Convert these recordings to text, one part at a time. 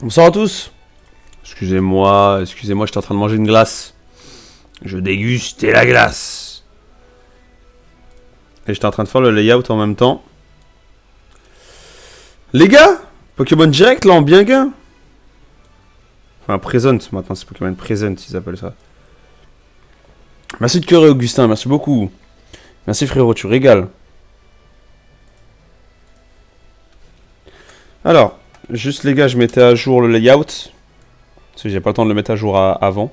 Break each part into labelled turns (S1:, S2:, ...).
S1: Bonsoir à tous. Excusez-moi, j'étais en train de manger une glace. Je dégustais la glace. Et j'étais en train de faire le layout en même temps. Les gars, Pokémon Direct là en bien gain. Enfin, Present maintenant, c'est Pokémon Present, ils appellent ça. Merci de cœur et Augustin, merci beaucoup. Merci frérot, tu régales. Alors, juste les gars, je mettais à jour le layout. Parce que j'ai pas le temps de le mettre à jour avant.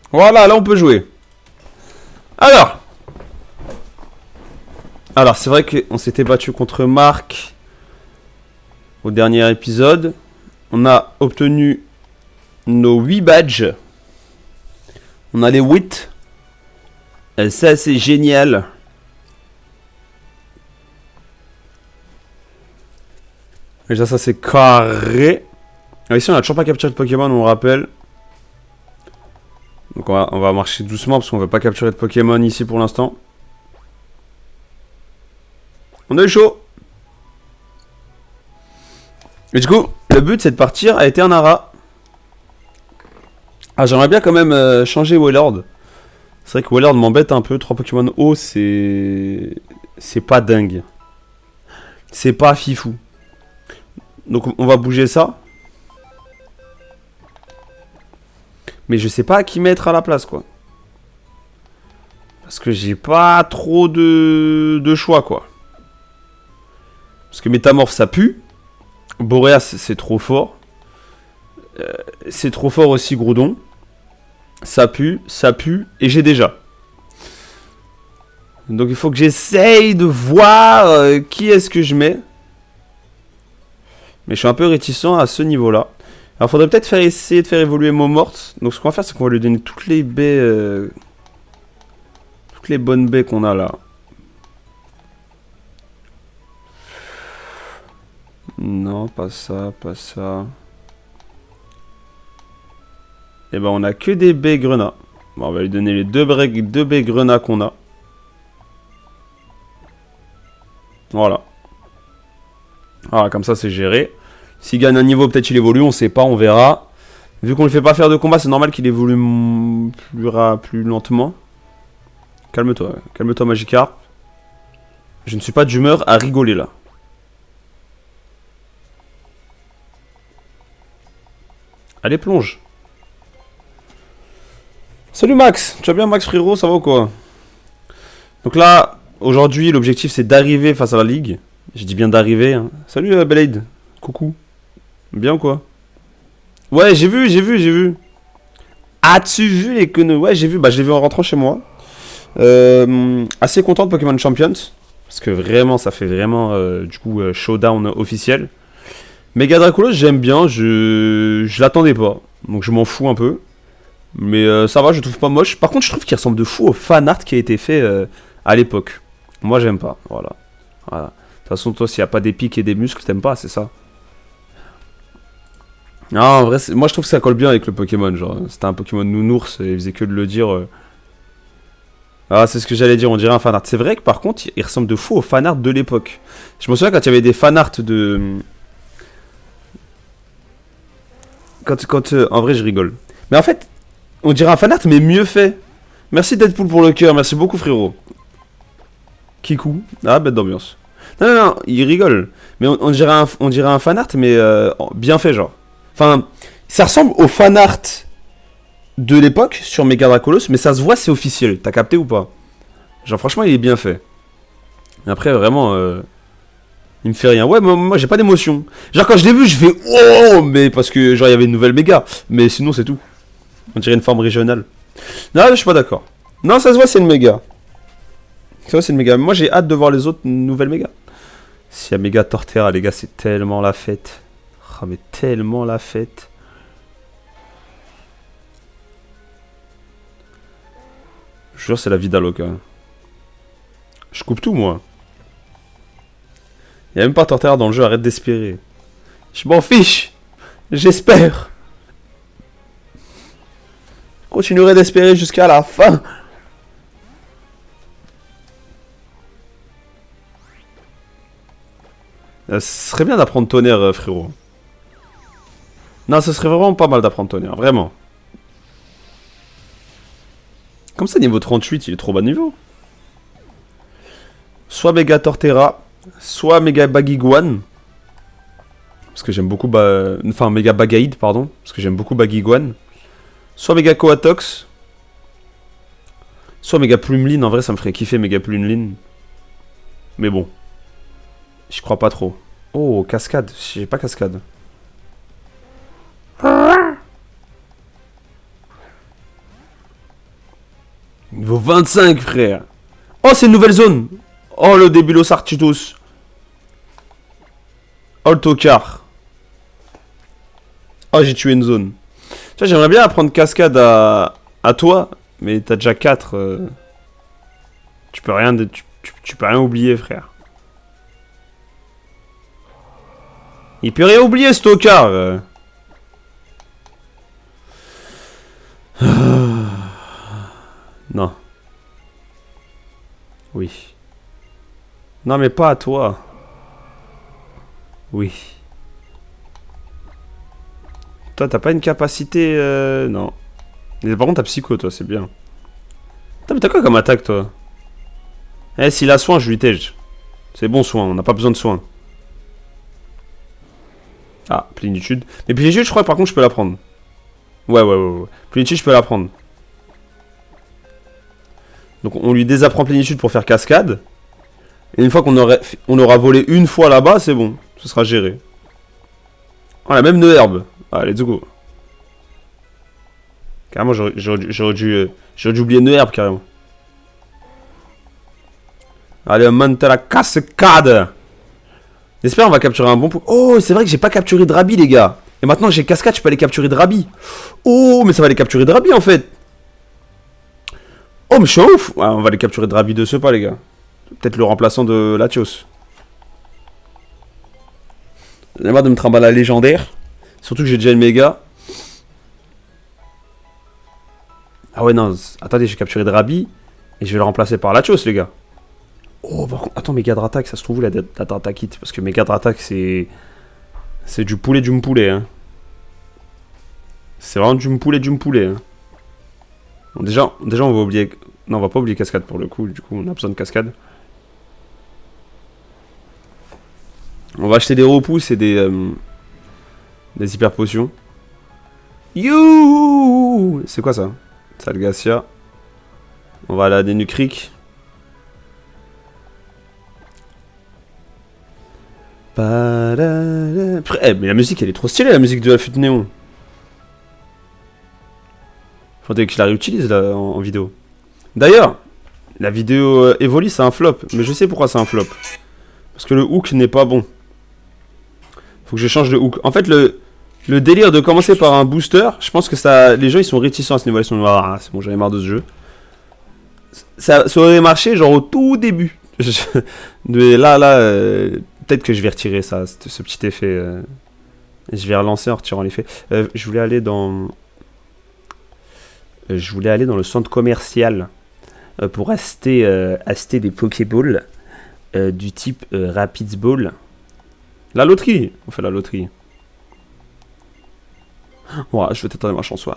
S1: Voilà, là on peut jouer. Alors c'est vrai qu'on s'était battu contre Marc au dernier épisode. On a obtenu nos 8 badges. On a les 8. Et ça, c'est génial. Déjà, ça, c'est carré. Alors ici, on a toujours pas capturé de Pokémon, on rappelle. Donc, on va marcher doucement parce qu'on veut pas capturer de Pokémon ici pour l'instant. On a eu chaud. Et du coup, le but, c'est de partir à Eternara. Ah, j'aimerais bien quand même changer Wailord. C'est vrai que Wailord m'embête un peu. 3 Pokémon haut, c'est pas dingue. C'est pas fifou. Donc on va bouger ça. Mais je sais pas à qui mettre à la place, quoi. Parce que j'ai pas trop de choix, quoi. Parce que Métamorphe, ça pue. Boréas, c'est trop fort. C'est trop fort aussi, Groudon. Ça pue, et j'ai déjà. Donc il faut que j'essaye de voir qui est-ce que je mets. Mais je suis un peu réticent à ce niveau-là. Alors faudrait peut-être essayer de faire évoluer Momort. Donc ce qu'on va faire, c'est qu'on va lui donner toutes les baies... toutes les bonnes baies qu'on a là. Non, pas ça, pas ça. Et ben on a que des baies grenats. Bon, on va lui donner les deux baies grenats qu'on a. Voilà. Voilà, comme ça c'est géré. S'il gagne un niveau, peut-être il évolue, on sait pas, on verra. Vu qu'on ne le fait pas faire de combat, c'est normal qu'il évolue plus lentement. Calme-toi, calme-toi Magikarp. Je ne suis pas d'humeur à rigoler là. Allez, plonge. Salut Max, tu vas bien Max frérot, ça va ou quoi? Donc là, aujourd'hui, l'objectif c'est d'arriver face à la ligue. Je dis bien d'arriver. Hein. Salut Belaid, coucou. Bien ou quoi? Ouais, j'ai vu. As-tu vu les conneries? Ouais, j'ai vu, bah je l'ai vu en rentrant chez moi. Assez content de Pokémon Champions. Parce que vraiment, ça fait vraiment, du coup, showdown officiel. Mega Dracolos, j'aime bien, je l'attendais pas. Donc je m'en fous un peu. Mais ça va, je trouve pas moche. Par contre, je trouve qu'il ressemble de fou au fan art qui a été fait à l'époque. Moi, j'aime pas, voilà. De toute façon, toi, s'il n'y a pas des pics et des muscles, t'aimes pas, c'est ça. Non, en vrai, moi je trouve que ça colle bien avec le Pokémon. Genre, c'était un Pokémon nounours et il faisait que de le dire. Ah, c'est ce que j'allais dire, on dirait un fanart. C'est vrai que par contre, il ressemble de fou au fanart de l'époque. Je me souviens quand il y avait des fanarts de. En vrai, je rigole. Mais en fait, on dirait un fanart, mais mieux fait. Merci Deadpool pour le cœur, merci beaucoup frérot. Kikou. Ah, bête d'ambiance. Non, il rigole. Mais on dirait un fanart, mais bien fait, genre. Enfin, ça ressemble au fanart de l'époque sur Mega Dracolos, mais ça se voit, c'est officiel. T'as capté ou pas? Genre, franchement, il est bien fait. Et après, vraiment, il me fait rien. Ouais, moi, j'ai pas d'émotion. Genre, quand je l'ai vu, je fais oh, mais parce que, genre, il y avait une nouvelle méga. Mais sinon, c'est tout. On dirait une forme régionale. Non, je suis pas d'accord. Non, ça se voit, c'est une méga. Ça se voit, c'est une méga. Moi, j'ai hâte de voir les autres nouvelles mégas. S'il y a méga Torterra, les gars, c'est tellement la fête. Oh, mais tellement la fête. Je jure, c'est la vie d'Aloca. Je coupe tout, moi. Il n'y a même pas Torterra dans le jeu, arrête d'espérer. Je m'en fiche. J'espère. continuerai d'espérer jusqu'à la fin. Ce serait bien d'apprendre tonnerre, frérot. Non, ce serait vraiment pas mal d'apprendre tonnerre, vraiment. Comme ça, niveau 38, il est trop bas de niveau. Soit méga Torterra, soit méga Bagiguan. Parce que j'aime beaucoup... Enfin, méga Bagaïd, pardon. Parce que j'aime beaucoup Bagiguan. Soit méga Coatox. Soit méga Plumeline. En vrai, ça me ferait kiffer méga Plumeline. Mais bon. Je crois pas trop. Oh, cascade. J'ai pas cascade. Niveau 25, frère. Oh, c'est une nouvelle zone. Oh, le Débulos Arctitus. Oh, le tocard. Oh, j'ai tué une zone. Tu vois, j'aimerais bien apprendre cascade à toi. Mais t'as déjà 4. Tu peux rien, tu peux rien oublier, frère. Il peut rien oublier, ce tocard. Non. Oui. Non, mais pas à toi. Oui. Toi, t'as pas une capacité... Non. Mais par contre, t'as psycho, toi, c'est bien. Putain, mais t'as quoi comme attaque, toi? Eh, s'il a soin, je lui tège. C'est bon soin, on n'a pas besoin de soin. Ah, plénitude. Mais plénitude, je crois, par contre, je peux la prendre. Ouais. Plénitude, je peux la prendre. Donc, on lui désapprend plénitude pour faire cascade. Et une fois qu'on aura volé une fois là-bas, c'est bon. Ce sera géré. Oh, la même herbe. Ah, let's go. Carrément, j'aurais dû oublier herbe, carrément. Allez, on monte à la cascade. J'espère on va capturer un bon pou... Oh, c'est vrai que j'ai pas capturé Drabi, les gars. Et maintenant, j'ai cascade, je peux aller capturer Drabi. Oh, mais ça va les capturer Drabi, en fait. Oh, mais je suis ouf. Ouais, on va les capturer Drabi de ce pas, les gars. Peut-être le remplaçant de Latios. J'ai marre de me trimballer à la légendaire. Surtout que j'ai déjà une méga. Ah ouais, non. Attendez, j'ai capturé Drabi. Et je vais le remplacer par Latios, les gars. Oh, par contre, attends, méga Dratak, ça se trouve où la Dratakite? Parce que méga Dratak, c'est... C'est du poulet, hein. C'est vraiment du poulet, hein. Bon, déjà, on va oublier... Non, on va pas oublier cascade pour le coup. Du coup, on a besoin de cascade. On va acheter des repousses et des hyper potions. You. C'est quoi ça? Salgacia. On va aller à des Nucric. Eh, mais la musique, elle est trop stylée, la musique de la flûte néon. Faudrait que je la réutilise là, en vidéo. D'ailleurs, la vidéo Evoli, c'est un flop. Mais je sais pourquoi c'est un flop. Parce que le hook n'est pas bon. Faut que je change de hook. En fait, le délire de commencer par un booster, je pense que ça, les gens ils sont réticents à ce niveau. Ils sont ah, c'est bon, j'en ai marre de ce jeu. Ça aurait marché genre au tout début. Mais là, peut-être que je vais retirer ça, ce petit effet. Je vais relancer en retirant l'effet. Je voulais aller dans le centre commercial pour acheter des Pokéballs du type Rapid Ball. La loterie. On fait la loterie. Ouais, je vais tenter ma chance, ouais.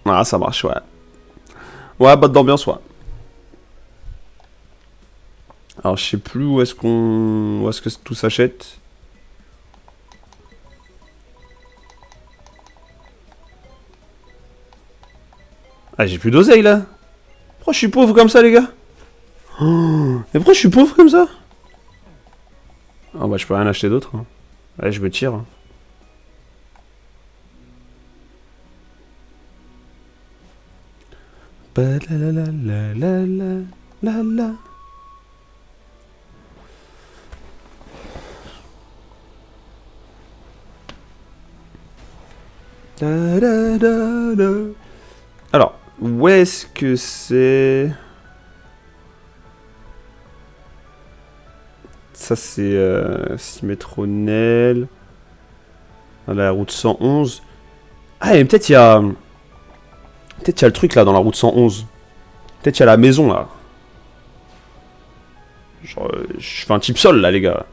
S1: Ah, ça marche, ouais. Ouais, botte d'ambiance, ouais. Alors, je sais plus où est-ce que tout s'achète. Ah, j'ai plus d'oseille, là. Pourquoi je suis pauvre comme ça, les gars? Oh, mais pourquoi je suis pauvre comme ça? Ah, bah, je peux rien acheter d'autre. Hein. Ouais, je me tire. Hein. Alors, où est-ce que c'est? Ça, c'est Symétronel. À la route 111. Ah, et peut-être il y a... Peut-être il y a le truc là dans la route 111. Peut-être il y a la maison là. Genre, je fais un type sol là, les gars.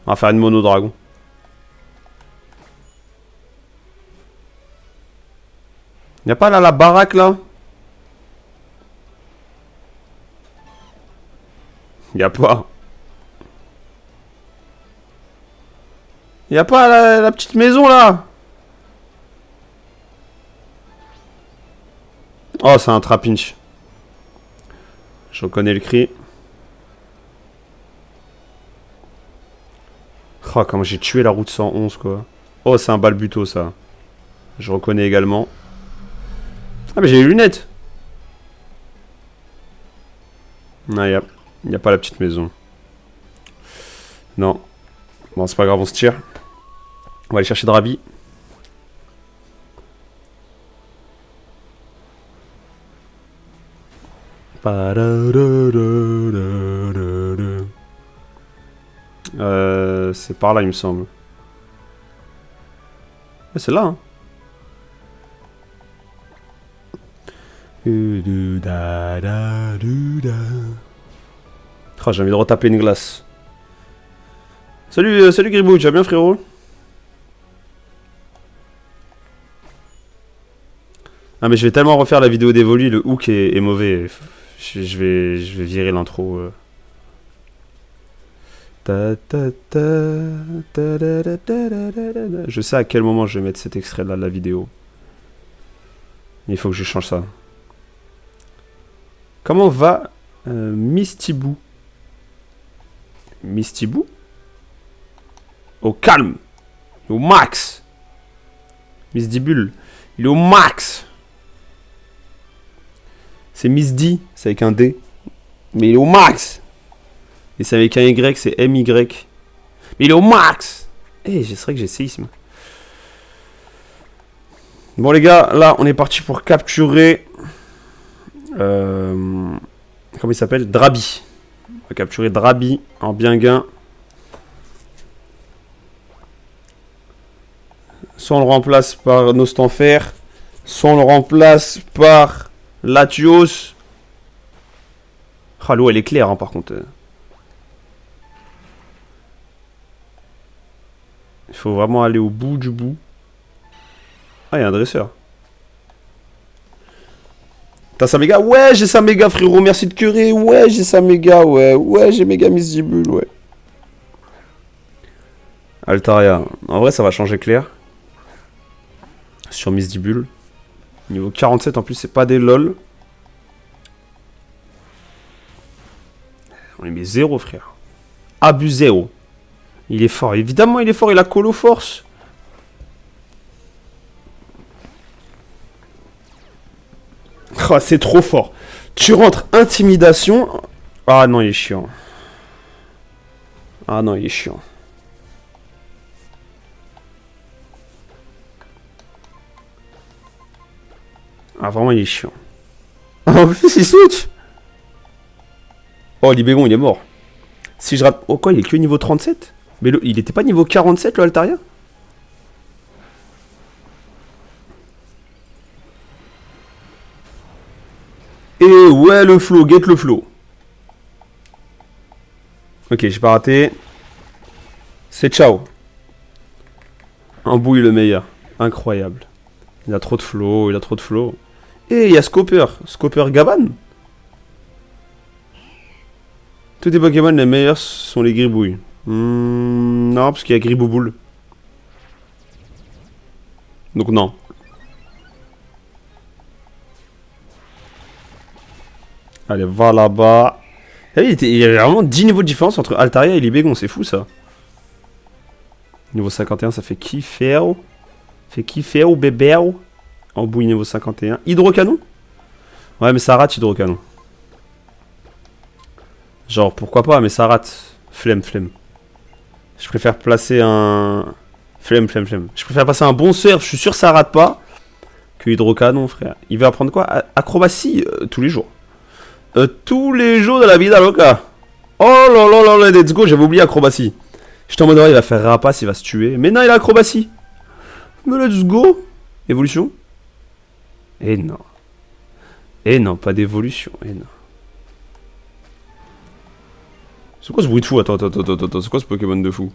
S1: On va faire une mono dragon. Y'a pas là la baraque là? Y'a pas. Y'a pas la petite maison là? Oh, c'est un trapinch. Je reconnais le cri. Oh, comment j'ai tué la route 111 quoi. Oh, c'est un balbuto ça. Je reconnais également. Ah, mais j'ai les lunettes. Ah, y a pas la petite maison. Non. Bon, c'est pas grave, on se tire. On va aller chercher Drabi. C'est par là, il me semble. Ouais, c'est là, hein. Oh, j'ai envie de retaper une glace. Salut, salut Gribou, tu vas bien, frérot? Ah, mais je vais tellement refaire la vidéo d'Evoli, le hook est mauvais. Je vais virer l'intro. Je sais à quel moment je vais mettre cet extrait là de la vidéo. Il faut que je change ça. Comment va Mistibou? Mistibou? Au calme. Au max. Misdibule. Il est au max. C'est Misdi, c'est avec un D. Mais il est au max. Et c'est avec un Y, c'est MY. Mais il est au max. Eh, c'est vrai que j'ai séisme. Bon les gars, là on est parti pour capturer... comment il s'appelle? Drabi. On va capturer Drabi en bien gain. Soit on le remplace par Nostanfer, soit on le remplace par Latios. Ah, l'eau elle est claire hein, par contre. Il faut vraiment aller au bout du bout. Ah, il y a un dresseur. T'as ça méga? Ouais, j'ai ça méga, frérot. Merci de curer. Ouais, j'ai ça méga. Ouais, ouais, j'ai méga Misdibule. Ouais. Altaria. En vrai, ça va changer clair. Sur Misdibule. Niveau 47, en plus, c'est pas des lol. On les met 0, frère. Abus 0. Il est fort. Évidemment, il est fort. Il a colo force. Oh, c'est trop fort. Tu rentres intimidation. Ah non, il est chiant. Ah non, il est chiant. Ah, vraiment, il est chiant. En plus, il switch. Oh, Libégon, il est mort. Si je rate... Oh, quoi, il est que niveau 37? Mais il était pas niveau 47, le Altaria? Et ouais, le flow, get le flow. Ok, j'ai pas raté. C'est ciao. Un bouille le meilleur. Incroyable. Il a trop de flow, il a trop de flow. Et il y a Scopper. Scopper Gaban. Tous les Pokémon les meilleurs sont les gribouilles. Non, parce qu'il y a Gribouboule. Donc non. Allez, va là-bas. Il y avait vraiment 10 niveaux de différence entre Altaria et Libégon, c'est fou ça. Niveau 51, ça fait kiffer. Fait kiffer au bébé. En bouille niveau 51. Hydrocanon? Ouais, mais ça rate Hydrocanon. Genre, pourquoi pas, mais ça rate. Flemme, flemme. Je préfère placer un... Flemme, flemme, flemme. Je préfère passer un bon surf, je suis sûr que ça rate pas. Que Hydrocanon, frère. Il va apprendre quoi? Acrobatie tous les jours. Tous les jours de la vida loca. Oh là là là là, let's go, j'avais oublié acrobatie. J'étais en mode, ouais, il va faire rapace, il va se tuer. Mais non, il a acrobatie. Mais let's go. Évolution? Eh non. Eh non, pas d'évolution. Eh non. C'est quoi ce bruit de fou? Attends. C'est quoi ce Pokémon de fou?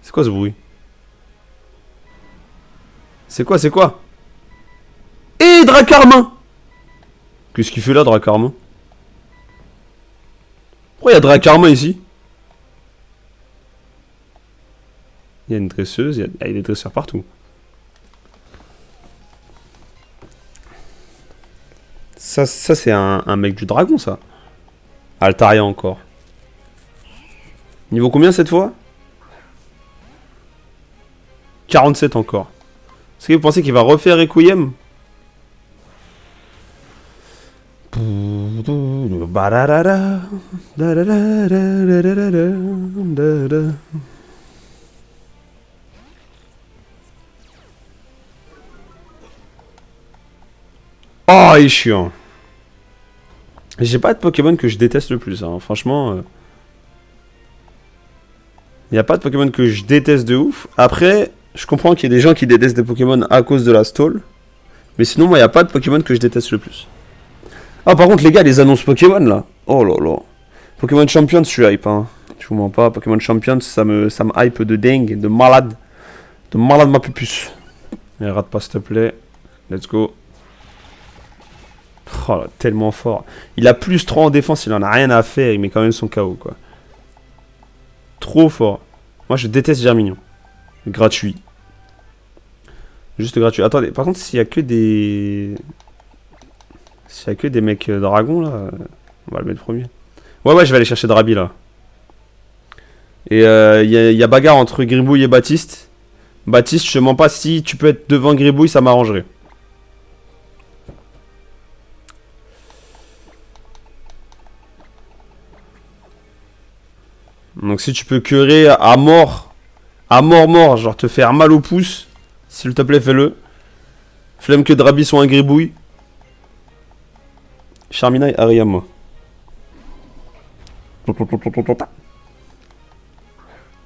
S1: C'est quoi ce bruit? C'est quoi? Eh, Dracarmin! Qu'est-ce qu'il fait là, Dracarmin? Pourquoi il y a Dracarmin ici? Il y a une dresseuse, il y a des dresseurs partout. Ça c'est un mec du dragon, ça. Altaria encore. Niveau combien cette fois? 47 encore. Est-ce que vous pensez qu'il va refaire Requiem? Oh, il est chiant. J'ai pas de Pokémon que je déteste le plus, hein. Franchement. Il n'y a pas de Pokémon que je déteste de ouf. Après, je comprends qu'il y ait des gens qui détestent des Pokémon à cause de la stall. Mais sinon, moi, il n'y a pas de Pokémon que je déteste le plus. Ah, par contre, les gars, les annonces Pokémon, là. Oh là là. Pokémon Champions, je suis hype, hein. Je vous mens pas. Pokémon Champions, ça me hype de dingue, de malade. De malade, ma pupus. Et rate pas, s'il te plaît. Let's go. Oh là, tellement fort. Il a plus 3 en défense, il en a rien à faire. Il met quand même son KO, quoi. Trop fort. Moi, je déteste Germignon. Gratuit. Juste gratuit. Attendez, par contre, s'il y a que des... S'il y a que des mecs dragons, là... On va le mettre premier. Ouais, je vais aller chercher Drabi, là. Et il y a bagarre entre Gribouille et Baptiste. Baptiste, je te mens pas, si tu peux être devant Gribouille, ça m'arrangerait. Donc si tu peux curer à mort, genre te faire mal au pouce, s'il te plaît, fais-le. Flemme que Drabi soit un Gribouille. Charmina et Ariama.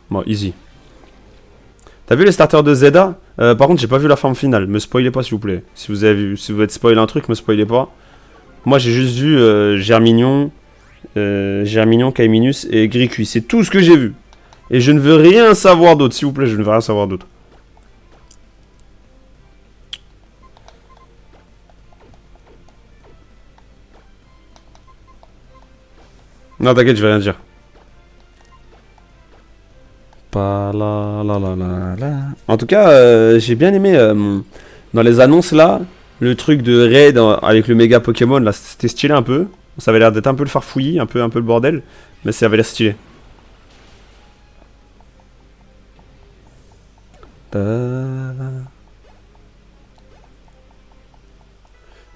S1: Bon, easy. T'as vu les starters de Zeda? Par contre, j'ai pas vu la forme finale. Me spoilez pas, s'il vous plaît. Si vous êtes spoilé un truc, me spoilez pas. Moi, j'ai juste vu Germignon, Kaiminus et Gricui. C'est tout ce que j'ai vu. Et je ne veux rien savoir d'autre, s'il vous plaît. Je ne veux rien savoir d'autre. Non, t'inquiète, je vais rien dire. En tout cas, j'ai bien aimé dans les annonces là, le truc de raid avec le méga Pokémon là, c'était stylé un peu. Ça avait l'air d'être un peu le farfouillis, un peu le bordel, mais ça avait l'air stylé.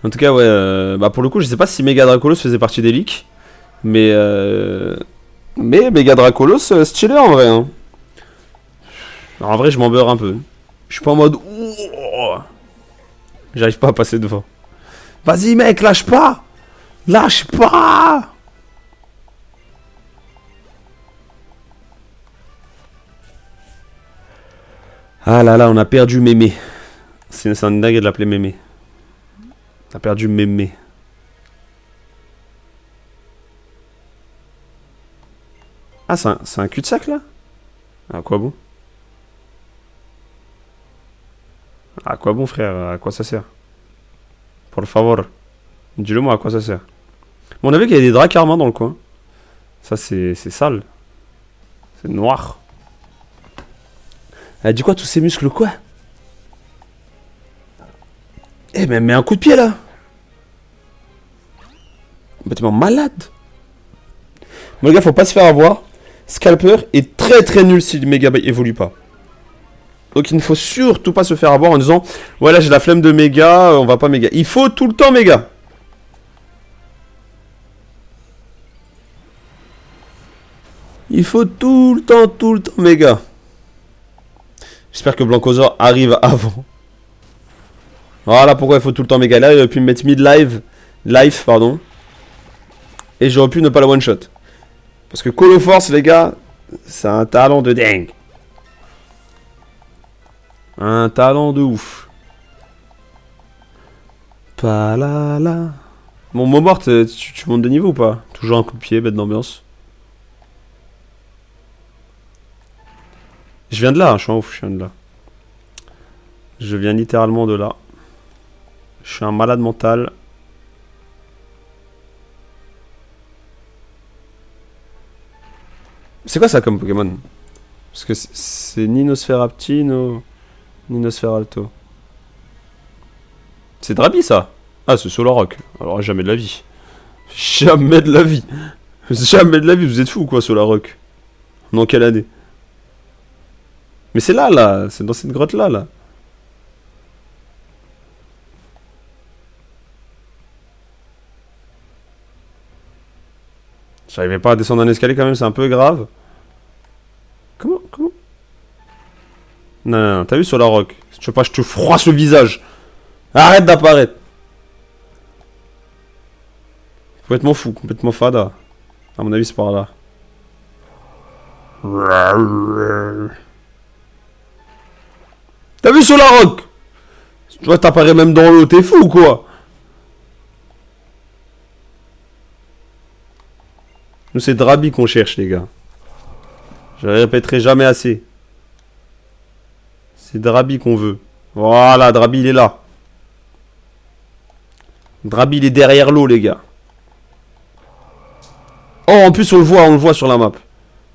S1: En tout cas, ouais, bah pour le coup, je sais pas si Mega Dracolos faisait partie des leaks, mais Mega Dracolos, stylé en vrai. Hein. Alors, en vrai, je m'en beurre un peu. Je suis pas en mode. J'arrive pas à passer devant. Vas-y, mec, lâche pas! Lâche pas! Ah là là, on a perdu Mémé. C'est un dingue de l'appeler Mémé. On a perdu Mémé. Ah, c'est un cul-de-sac là? À quoi bon? À quoi bon, frère? À quoi ça sert? Por favor. Dis-le moi à quoi ça sert. Bon, on a vu qu'il y a des Dracarmin dans le coin. Ça, c'est sale. C'est noir. Elle dit quoi, tous ces muscles, quoi? Eh, mais mets un coup de pied, là. Complètement malade. Bon, les gars, faut pas se faire avoir. Scalper est très nul si le méga évolue pas. Donc il ne faut surtout pas se faire avoir en disant voilà, j'ai la flemme de méga, on va pas méga. Il faut tout le temps méga. Il faut tout le temps méga. J'espère que Blancozor arrive avant. Voilà pourquoi il faut tout le temps méga. Là, il aurait pu me mettre life, pardon. Et j'aurais pu ne pas la one shot. Parce que Call of Force, les gars, c'est un talent de dingue. Un talent de ouf. Pas là là. Bon, Momort, tu montes de niveau ou pas? Toujours un coup de pied, bête d'ambiance. Je viens de là, hein, je suis un ouf, je viens de là. Je viens littéralement de là. Je suis un malade mental. C'est quoi ça comme Pokémon? Parce que c'est Ninosferapti, Ninosferalto. C'est Drabi ça? Ah, c'est Solrock. Alors jamais de la vie. Jamais de la vie. Jamais de la vie, vous êtes fous quoi, Solrock? Dans quelle année? Mais c'est là, là. C'est dans cette grotte là, là. J'arrivais pas à descendre un escalier quand même, c'est un peu grave. Comment? Non, non, non, t'as vu sur la rock? Si tu veux pas, je te froisse le visage. Arrête d'apparaître. Complètement fou, complètement fada. À mon avis, c'est par là. T'as vu sur la rock? Tu vois, t'apparais même dans l'eau, t'es fou ou quoi? Nous, c'est Drabi qu'on cherche, les gars. Je répéterai jamais assez. C'est Drabi qu'on veut. Voilà, Drabi, il est là. Drabi, il est derrière l'eau, les gars. Oh, en plus, on le voit sur la map.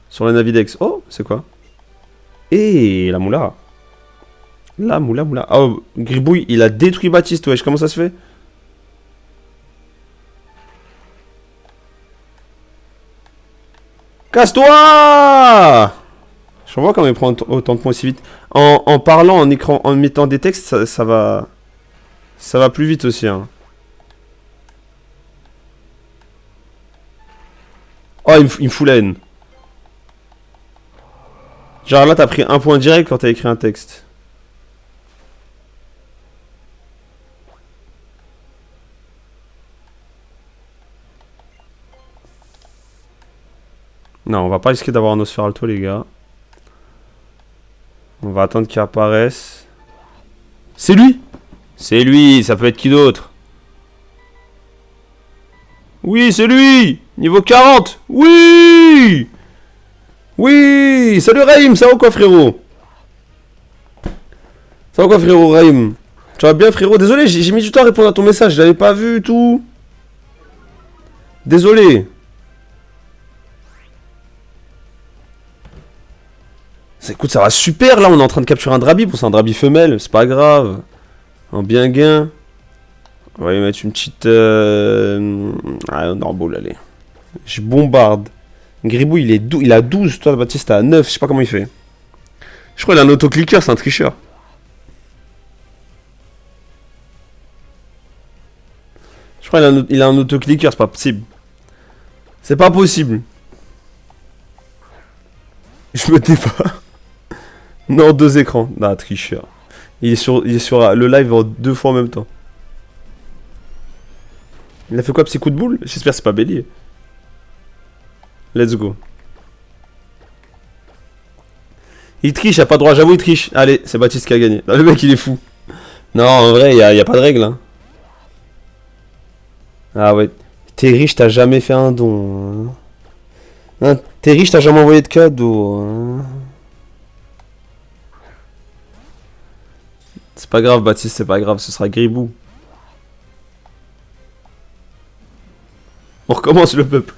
S1: Sur la Navidex. Oh, c'est quoi? Et la moula. La moula. Oh, Gribouille, il a détruit Baptiste, wesh. Comment ça se fait? Casse-toi! Je vois comment il prend autant de points aussi vite. En parlant, en écran, en mettant des textes, ça va... Ça va plus vite aussi, hein. Oh, il me fout la haine. Genre là, t'as pris un point direct quand t'as écrit un texte. Non, on va pas risquer d'avoir un Nosferalto, les gars. On va attendre qu'il apparaisse. C'est lui! C'est lui, ça peut être qui d'autre? Oui, c'est lui! Niveau 40! Oui! Oui! Salut Raïm, ça va quoi frérot? Ça va quoi frérot Raïm? Tu vas bien frérot? Désolé, j'ai mis du temps à répondre à ton message, je l'avais pas vu tout. Désolé. Écoute, ça va super là, on est en train de capturer un Drabi. Pour c'est un Drabi femelle, c'est pas grave. Un bien gain. On va lui mettre une petite... Ah, Normal, allez. Je bombarde. Gribou, il a 12, toi Baptiste, t'as 9, je sais pas comment il fait. Je crois qu'il a un autoclicker, c'est un tricheur. Je crois qu'il a un autoclicker, c'est pas possible. C'est pas possible. Je me tais pas. Non, 2 écrans. Non, tricheur. Il est sur le live en 2 fois en même temps. Il a fait quoi, petit coup de boule? J'espère que c'est pas bélier. Let's go. Il triche, il a pas droit, j'avoue, il triche. Allez, c'est Baptiste qui a gagné. Non, le mec, il est fou. Non, en vrai, il y a pas de règle. Hein. Ah ouais. T'es riche, t'as jamais fait un don. Hein. T'es riche, t'as jamais envoyé de cadeau. Hein. C'est pas grave, Baptiste, c'est pas grave, ce sera Gribou. On recommence le peuple.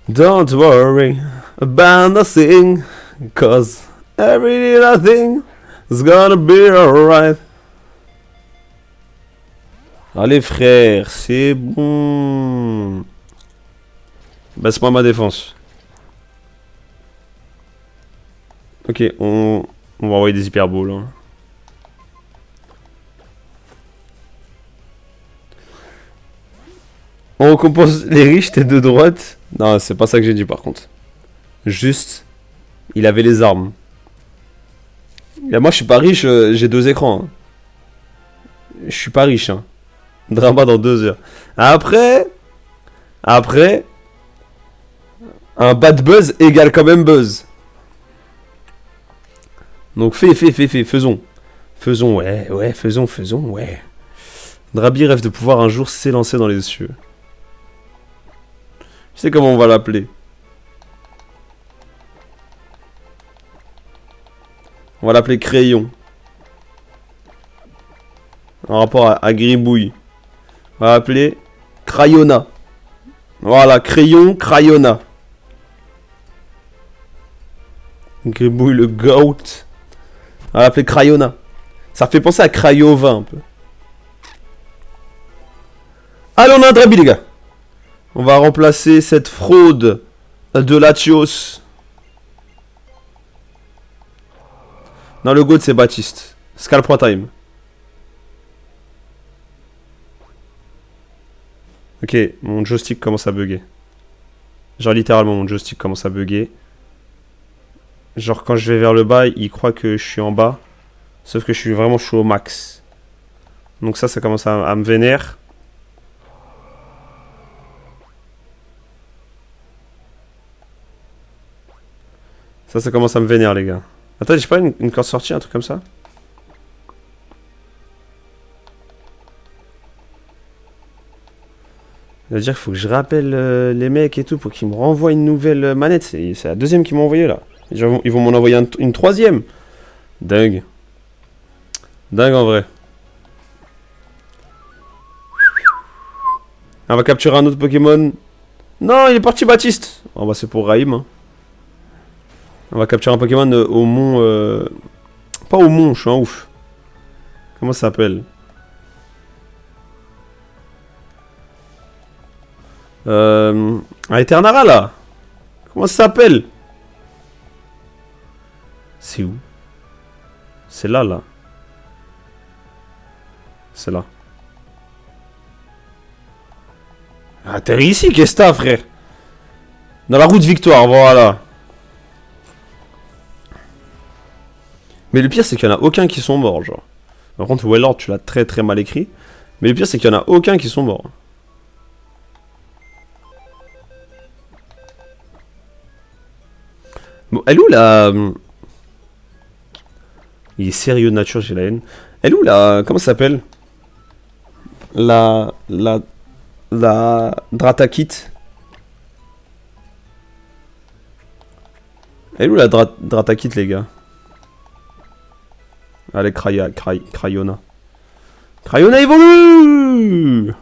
S1: Don't worry about nothing, cause every little thing is gonna be alright. Allez frère, c'est bon. Baisse-moi ma défense. Ok, on va envoyer des hyperballs. Hein. On récompense les riches, t'es de droite. Non, c'est pas ça que j'ai dit par contre. Juste, il avait les armes. Et moi, je suis pas riche, j'ai 2 écrans. Hein. Je suis pas riche. Hein. Drama dans 2 heures. Après, un bad buzz égale quand même buzz. Donc faisons. Faisons, ouais, faisons, ouais. Drabi rêve de pouvoir un jour s'élancer dans les cieux. Tu sais comment on va l'appeler? On va l'appeler Crayon. En rapport à Gribouille. On va l'appeler Crayona. Voilà, Crayon, Crayona. Gribouille le goat. On va l'appeler Crayona. Ça fait penser à Crayova un peu. Allez, on a un Drabi, les gars. On va remplacer cette fraude de Latios. Non, le GOAT, c'est Baptiste. Scalp time. Ok, mon joystick commence à bugger. Genre, littéralement, mon joystick commence à bugger. Genre, quand je vais vers le bas, il croit que je suis en bas. Sauf que je suis vraiment chaud au max. Donc ça commence à me vénère. Ça commence à me vénère, les gars. Attends, j'ai pas une corde sortie, un truc comme ça? C'est-à-dire qu'il faut que je rappelle les mecs et tout pour qu'ils me renvoient une nouvelle manette. C'est la deuxième qu'ils m'ont envoyé là. Ils vont m'en envoyer une troisième. Dingue. Dingue en vrai. On va capturer un autre Pokémon. Non, il est parti Baptiste. Oh bah c'est pour Raïm. Hein. On va capturer un Pokémon au mont... Pas au mont, je suis un ouf. Comment ça s'appelle? Un Eternara là. Comment ça s'appelle? C'est où? C'est là, là. C'est là. Atterris ici, qu'est-ce que t'as, frère? Dans la route Victoire, voilà. Mais le pire, c'est qu'il n'y en a aucun qui sont morts, genre. Par contre, Wellord, tu l'as très très mal écrit. Mais le pire, c'est qu'il n'y en a aucun qui sont morts. Bon, elle est où la... Il est sérieux de nature, j'ai la haine. Elle est où la... Comment ça s'appelle? La Dratakit. Elle est où la Dratakit, les gars? Allez, Crayona. Crayona évolue!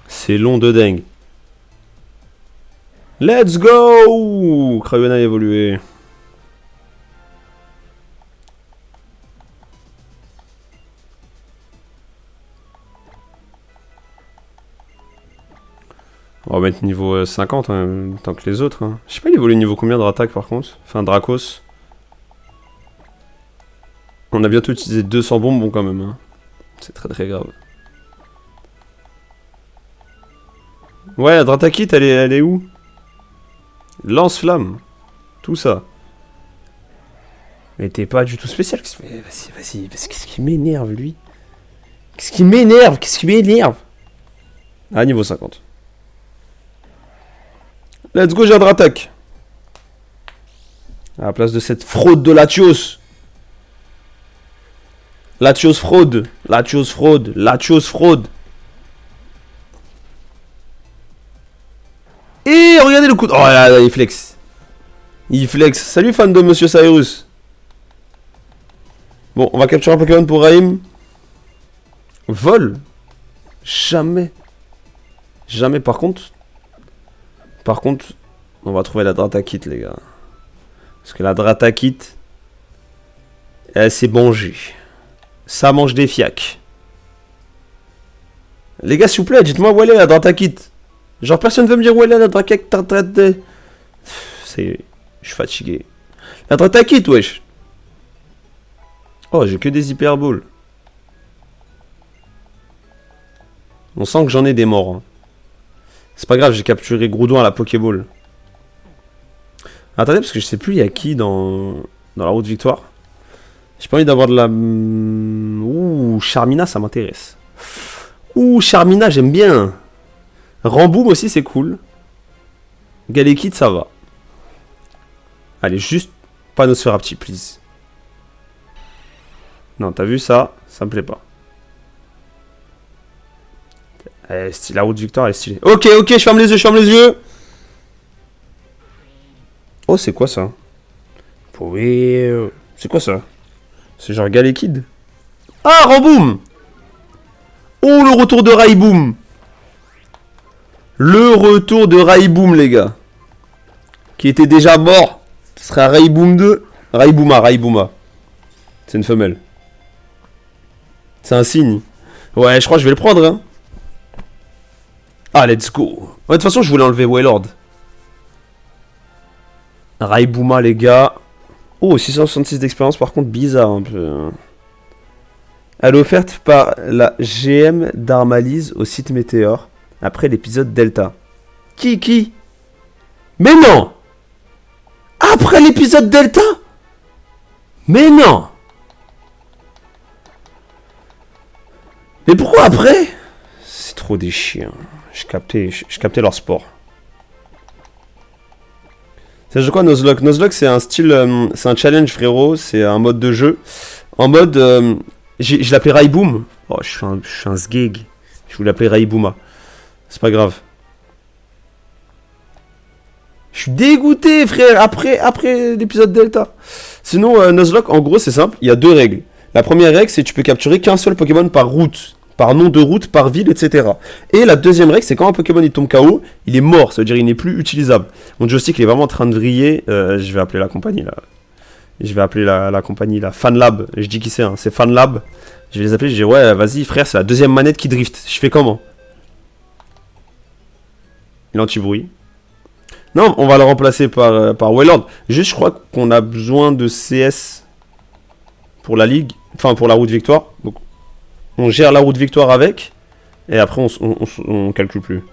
S1: C'est long de dingue. Let's go! Crayona a évolué. On va mettre niveau 50 hein, tant que les autres. Hein. Je sais pas, il évolue niveau combien de attaque par contre? Enfin, Dracos. On a bientôt utilisé 200 bonbons quand même. Hein. C'est très très grave. Ouais, la Dratakit, elle est où? Lance-flamme. Tout ça. Mais t'es pas du tout spécial. Vas-y. Qu'est-ce qui m'énerve, lui? Qu'est-ce qui m'énerve? Ah, niveau 50. Let's go, j'ai un Dratak. À la place de cette fraude de Latios. Latios fraude. Et regardez le coup de... Oh là, il flex. Salut fan de Monsieur Cyrus. Bon, on va capturer un Pokémon pour Raïm. Vol. Jamais, par contre, on va trouver la Dratakit, les gars. Parce que la Dratakit, elle s'est mangée. Ça mange des fiacs. Les gars, s'il vous plaît, dites-moi où elle est la Dratakit. Genre, personne veut me dire où elle est la Dratakit. Je suis fatigué. La Dratakit, wesh. Oh, j'ai que des hyperballs. On sent que j'en ai des morts. Hein. C'est pas grave, j'ai capturé Groudon à la Pokéball. Attendez, parce que je sais plus il y a qui dans la route Victoire. J'ai pas envie d'avoir de la... Ouh, Charmina, ça m'intéresse. Ouh, Charmina, j'aime bien. Ramboum aussi, c'est cool. Galekid, ça va. Allez, juste Panosphérapti, please. Non, t'as vu ça? Ça me plaît pas. La route victoire, elle est stylée. Ok, je ferme les yeux, Oh, c'est quoi ça? Oui. C'est quoi ça? C'est genre Galekid. Ah, Ramboum! Oh, le retour de Raiboum! Le retour de Raiboum, les gars. Qui était déjà mort. Ce sera Raiboum 2. Raibouma. C'est une femelle. C'est un signe. Ouais, je crois que je vais le prendre, hein. Ah, let's go. Ouais, de toute façon, je voulais enlever Wailord. Raibouma, les gars. Oh, 666 d'expérience, par contre, bizarre un peu. Elle est offerte par la GM d'Armalise au site Météor, après l'épisode Delta. Qui? Mais non! Après l'épisode Delta? Mais non! Mais pourquoi après? C'est trop des chiens. Je captais leur sport. C'est quoi Nuzlocke? Nuzlocke, c'est un style, c'est un challenge, frérot. C'est un mode de jeu. En mode, je l'appelais Raiboum. Oh, je suis un sgeg. Je voulais l'appeler Raibouma. C'est pas grave. Je suis dégoûté, frère, après l'épisode Delta. Sinon, Nuzlocke, en gros, c'est simple. Il y a deux règles. La première règle, c'est que tu peux capturer qu'un seul Pokémon par route. Par nom de route, par ville, etc. Et la deuxième règle, c'est quand un Pokémon il tombe KO, il est mort, ça veut dire il n'est plus utilisable. Mon joystick il est vraiment en train de vriller. Je vais appeler la compagnie là. Je vais appeler la compagnie là. Fanlab. Je dis qui c'est, hein. C'est Fanlab. Je vais les appeler, je dis ouais, vas-y frère, c'est la deuxième manette qui drift. Je fais comment? L'anti-bruit. Non, on va le remplacer par Wailord. Juste, je crois qu'on a besoin de CS pour la ligue. Enfin, pour la route victoire. Donc, on gère la route victoire avec. Et après, on calcule plus.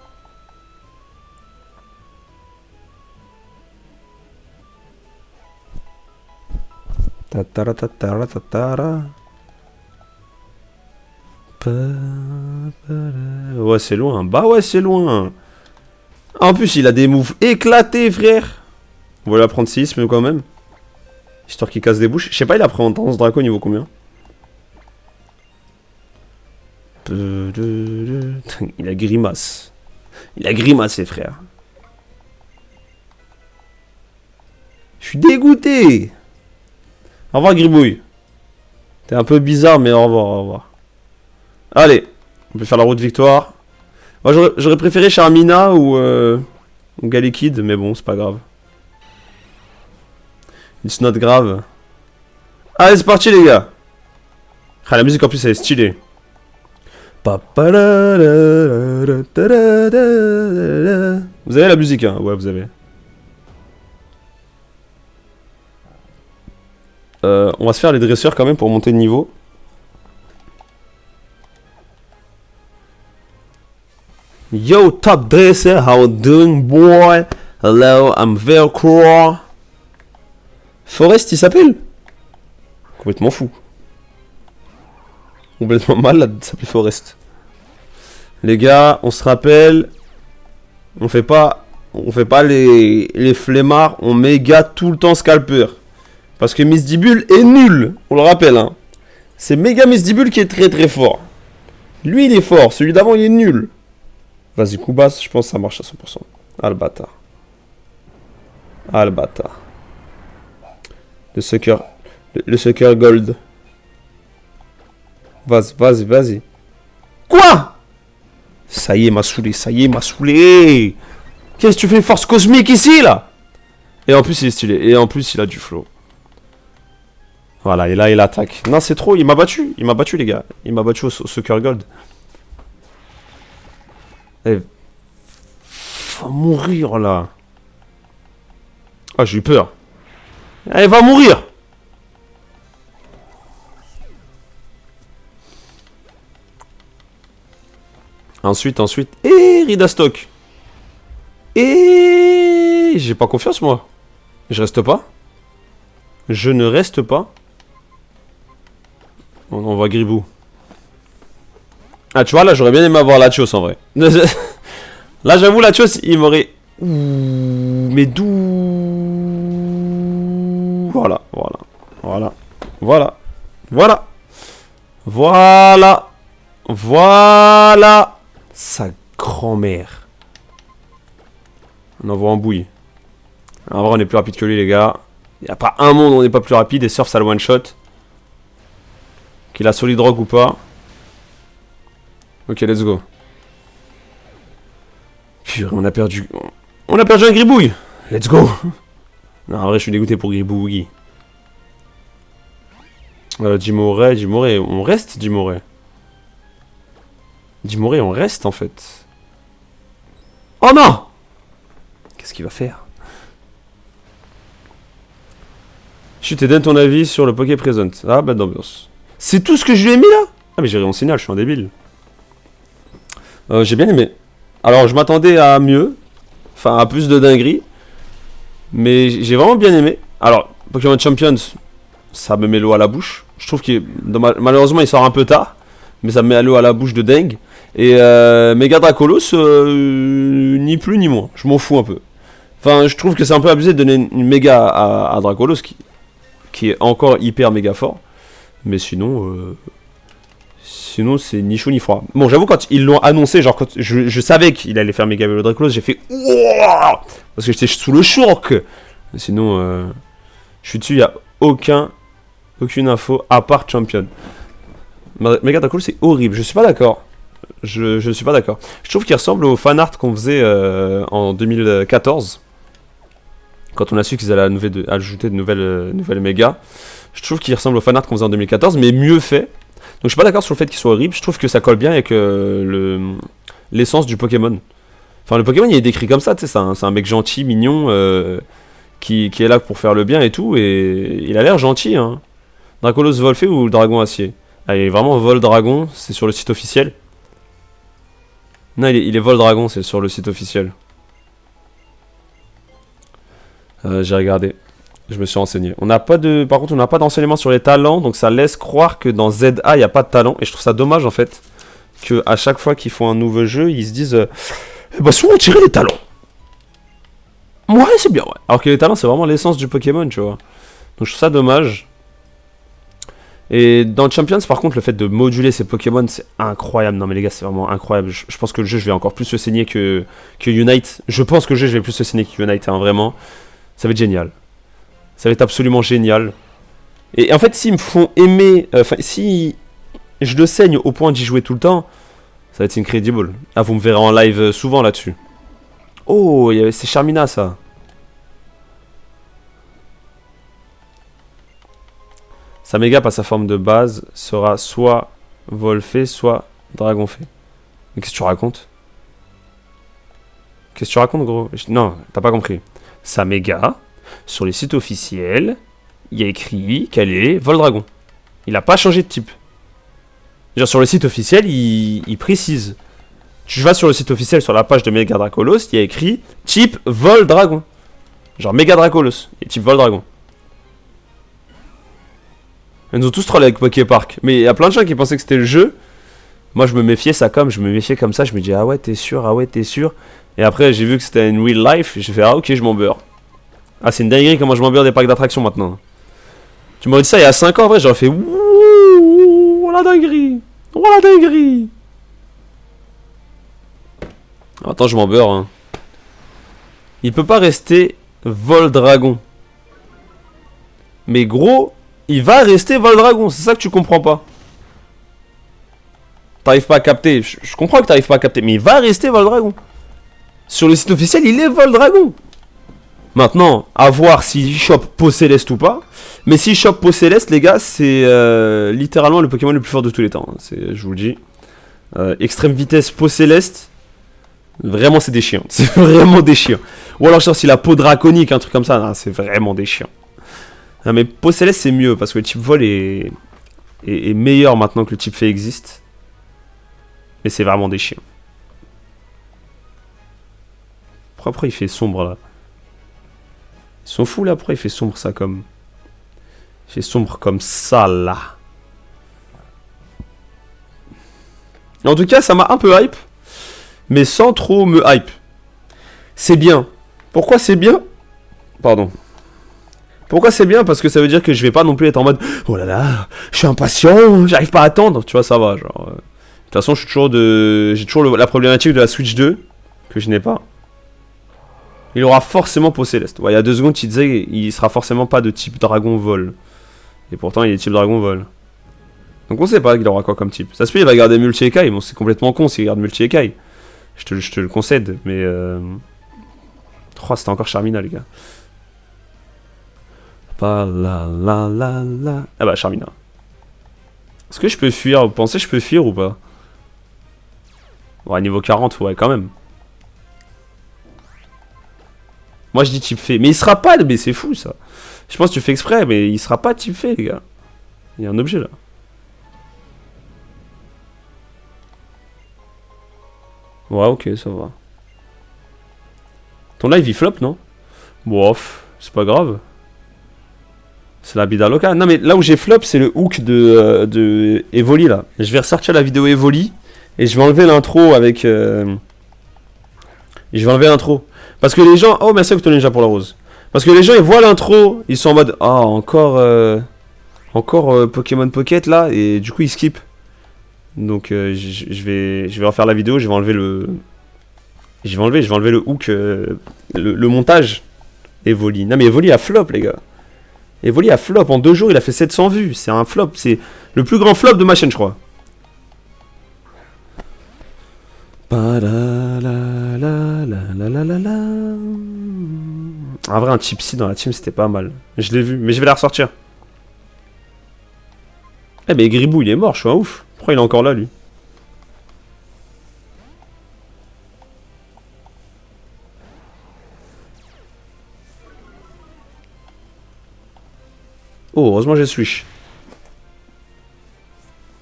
S1: Ouais, c'est loin. Bah ouais, c'est loin. En plus, il a des moves éclatés, frère. On va lui apprendre séisme quand même. Histoire qu'il casse des bouches. Je sais pas, il a pris en danse draco niveau combien? Il a grimace. Il a grimacé, frère. Je suis dégoûté. Au revoir, Gribouille. T'es un peu bizarre, mais au revoir. Allez, on peut faire la route victoire. Moi, j'aurais préféré Charmina ou Galekid, mais bon, c'est pas grave. It's not grave. Allez, c'est parti, les gars. Ah, la musique en plus, elle est stylée. Vous avez la musique, hein? Ouais, vous avez. On va se faire les dresseurs quand même pour monter de niveau. Yo, top dresser, how you doing, boy? Hello, I'm Velcro. Forest, il s'appelle? Complètement fou. Complètement malade de s'appeler Forest. Les gars, on se rappelle. On fait pas les flemmards, on méga tout le temps scalper. Parce que Misdibule est nul, on le rappelle, hein. C'est méga Misdibule qui est très très fort. Lui il est fort, celui d'avant il est nul. Vas-y, coup basse, je pense que ça marche à 100%. Ah le bâtard. Ah le bâtard. Le sucker gold. Vas-y. Quoi? Ça y est, m'a saoulé. Qu'est-ce que tu fais, force cosmique ici, là? Et en plus, il est stylé. Et en plus, il a du flow. Voilà, et là, il attaque. Non, c'est trop, il m'a battu, les gars. Il m'a battu au sucker gold. Eh, va mourir, là. Ah, j'ai eu peur. Elle va mourir. Ensuite. Et Ridastock. Et j'ai pas confiance, moi. Je reste pas. Je ne reste pas. On va Gribou. Ah, tu vois, là, j'aurais bien aimé avoir Latios en vrai. Là, j'avoue, Latios, il m'aurait. Ouh, mais d'où. Voilà, voilà, voilà, voilà, voilà, voilà, voilà. Sa grand-mère. On envoie en bouille. En vrai, on est plus rapide que lui, les gars. Il n'y a pas un monde où on n'est pas plus rapide et Surf, ça le one-shot. Qu'il a solid rock ou pas. Ok, let's go. Purée, on a perdu. On a perdu un gribouille. Let's go. Non, en vrai, je suis dégoûté pour gribouille. Jimoré, on reste, Jimoré. Jimoré, on reste en fait. Oh non! Qu'est-ce qu'il va faire? Chut, et donne ton avis sur le Poké Present. Ah, bad d'ambiance. C'est tout ce que je lui ai mis là? Ah, mais j'ai rien signal, je suis un débile. J'ai bien aimé. Alors, je m'attendais à mieux. Enfin, à plus de dinguerie. Mais j'ai vraiment bien aimé. Alors, Pokémon Champions, ça me met l'eau à la bouche. Je trouve qu'il malheureusement, il sort un peu tard. Mais ça me met l'eau à la bouche de dingue. Et Mega Dracolos, ni plus ni moins. Je m'en fous un peu. Enfin, je trouve que c'est un peu abusé de donner une méga à Dracolos qui est encore hyper méga fort. Mais sinon, sinon c'est ni chaud ni froid. Bon, j'avoue, quand ils l'ont annoncé, genre quand je savais qu'il allait faire méga vélo Dracolos, j'ai fait ouah, parce que j'étais sous le choc. Mais sinon, je suis dessus, il n'y a aucune info à part Champion. Mega Dracolos, c'est horrible, je suis pas d'accord. Je suis pas d'accord. Je trouve qu'il ressemble au fanart qu'on faisait en 2014. Quand on a su qu'ils allaient ajouter de nouvelles mégas. Je trouve qu'il ressemble au fanart qu'on faisait en 2014, mais mieux fait. Donc je suis pas d'accord sur le fait qu'il soit horrible. Je trouve que ça colle bien avec l'essence du Pokémon. Enfin, le Pokémon, il est décrit comme ça, tu sais, c'est un mec gentil, mignon, qui est là pour faire le bien et tout. Et il a l'air gentil, hein. Dracolos Volfé ou le Dragon Acier? Ah, il est vraiment Vol Dragon, c'est sur le site officiel. Non, il est Vol Dragon, c'est sur le site officiel. J'ai regardé. Je me suis renseigné. Par contre, on n'a pas d'enseignement sur les talents, donc ça laisse croire que dans ZA, il n'y a pas de talent. Et je trouve ça dommage, en fait, qu'à chaque fois qu'ils font un nouveau jeu, ils se disent bah, souvent, on tirait les talents. Ouais, c'est bien, ouais. Alors que les talents, c'est vraiment l'essence du Pokémon, tu vois. Donc je trouve ça dommage. Et dans Champions, par contre, le fait de moduler ces Pokémon, c'est incroyable. Non, mais les gars, c'est vraiment incroyable. Je pense que le jeu, je vais encore plus le saigner que Unite. Je pense que le jeu, je vais plus le saigner que Unite, hein, vraiment. Ça va être génial. Ça va être absolument génial. Et en fait, s'ils me font aimer... Enfin, si je le saigne au point d'y jouer tout le temps, ça va être incredible. Ah, vous me verrez en live souvent là-dessus. Oh, c'est Charmina, ça. Sa méga, à sa forme de base, sera soit Volfé, soit Dragonfé. Mais qu'est-ce que tu racontes? Qu'est-ce que tu racontes, gros? Non, t'as pas compris. Sa méga, sur les sites officiels, il y a écrit qu'elle est Voldragon. Il a pas changé de type. Genre sur le site officiel, il précise. Tu vas sur le site officiel, sur la page de Mega Dracolos, il y a écrit type Voldragon. Genre Mega Dracolos, et type Voldragon. Ils nous ont tous trollé avec Poképark. Mais il y a plein de gens qui pensaient que c'était le jeu. Moi, je me méfiais je me méfiais comme ça. Je me dis, ah ouais, t'es sûr, ah ouais, t'es sûr. Et après, j'ai vu que c'était une real life. J'ai fait, ah ok, je m'en beurre. Ah, c'est une dinguerie comment je m'en beurre des parcs d'attractions maintenant. Tu m'aurais dit ça il y a 5 ans, en vrai, j'aurais fait, ouh, la dinguerie. Oh la dinguerie. Attends, je m'en beurre. Hein. Il peut pas rester Voldragon. Mais gros, il va rester Voldragon. C'est ça que tu comprends pas. T'arrives pas à capter. Je comprends que t'arrives pas à capter. Mais il va rester Voldragon. Sur le site officiel, il est Voldragon. Maintenant, à voir s'il chope Peau Céleste ou pas. Mais s'il chope Peau Céleste, les gars, c'est littéralement le Pokémon le plus fort de tous les temps. Je vous le dis. Extrême vitesse Peau Céleste. Vraiment, c'est déchiant. C'est vraiment déchiant. Ou alors, si la peau draconique, un truc comme ça, c'est vraiment déchiant. Non, mais Peau Céleste, c'est mieux parce que le type vol est meilleur maintenant que le type fée existe. Mais c'est vraiment déchiant. Pourquoi il fait sombre là? Ils sont fous là, pourquoi il fait sombre ça comme. Il fait sombre comme ça là. En tout cas, ça m'a un peu hype, mais sans trop me hype. C'est bien. Pourquoi c'est bien? Pardon. Pourquoi c'est bien? Parce que ça veut dire que je vais pas non plus être en mode oh là là, je suis impatient, j'arrive pas à attendre. Tu vois, ça va. Genre, de toute façon, j'ai toujours la problématique de la Switch 2 que je n'ai pas. Il aura forcément peau céleste. Ouais, il y a 2 secondes, tu disais il sera forcément pas de type dragon vol. Et pourtant, il est type dragon vol. Donc on sait pas qu'il aura quoi comme type. Ça se peut, il va garder multi-écaille. Bon, c'est complètement con s'il garde multi-écaille. Je te le concède, mais oh, c'était encore Charmina, les gars. Pas la la la la. Ah bah, Charmina. Est-ce que je peux fuir? Vous pensez que je peux fuir ou pas? Ouais, niveau 40, ouais, quand même. Moi, je dis type fée. Mais il sera pas, mais c'est fou, ça. Je pense que tu fais exprès, mais il sera pas type fée, les gars. Il y a un objet, là. Ouais, ok, ça va. Ton live, il flop, non? Bof, c'est pas grave. C'est la bida locale. Non, mais là où j'ai flop, c'est le hook de Evoli, là. Je vais ressortir la vidéo Evoli. Et je vais enlever l'intro avec... Et je vais enlever l'intro. Parce que les gens... Oh, merci à Octo Ninja pour la rose. Parce que les gens, ils voient l'intro, ils sont en mode... Ah, encore... Encore Pokémon Pocket, là. Et du coup, ils skippent. Donc, je vais refaire la vidéo, je vais enlever le... Je vais enlever le hook... le montage. Evoli. Non, mais Evoli a flop, les gars. Evoli a flop. En 2 jours, il a fait 700 vues. C'est un flop. C'est le plus grand flop de ma chaîne, je crois. En vrai, un Tipsy dans la team, c'était pas mal. Je l'ai vu, mais je vais la ressortir. Eh ben, Gribou, il est mort, je suis un ouf. Pourquoi il est encore là, lui? Oh, heureusement j'ai switch.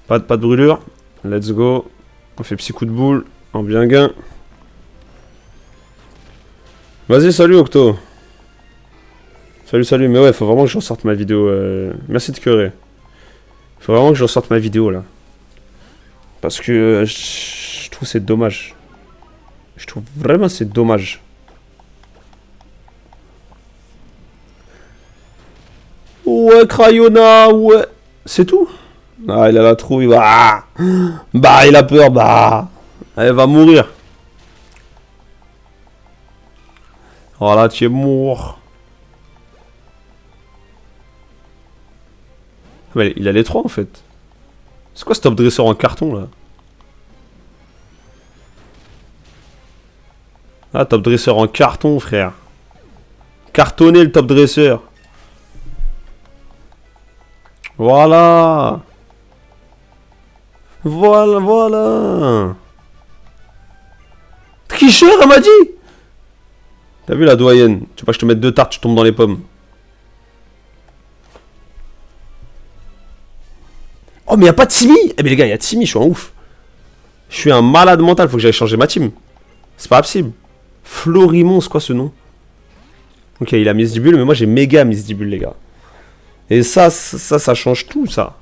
S1: Pas de brûlure. Let's go. On fait petit coup de boule. En bien gain. Vas-y, salut Octo. Salut. Mais ouais, faut vraiment que je ressorte ma vidéo. Merci de curer. Faut vraiment que je ressorte ma vidéo là. Parce que je trouve c'est dommage. Je trouve vraiment c'est dommage. Ouais, Crayona, ouais. C'est tout? Ah, il a la trouille. Bah, bah il a peur. Bah, elle va mourir. Voilà, tu es mort. Mais il a les 3 en fait. C'est quoi ce top dresseur en carton là? Ah, top dresseur en carton, frère. Cartonné le top dresseur. Voilà. Voilà. Tricheur, elle m'a dit. T'as vu la doyenne? Tu veux pas que je te mette 2 tartes, tu tombes dans les pommes. Oh, mais y'a pas de Timmy. Eh, mais les gars, y'a Timmy, je suis un ouf. Je suis un malade mental, faut que j'aille changer ma team. C'est pas possible. Florimon, c'est quoi ce nom? Ok, il a Misdibule, mais moi j'ai méga Misdibule, les gars. Et ça change tout, ça.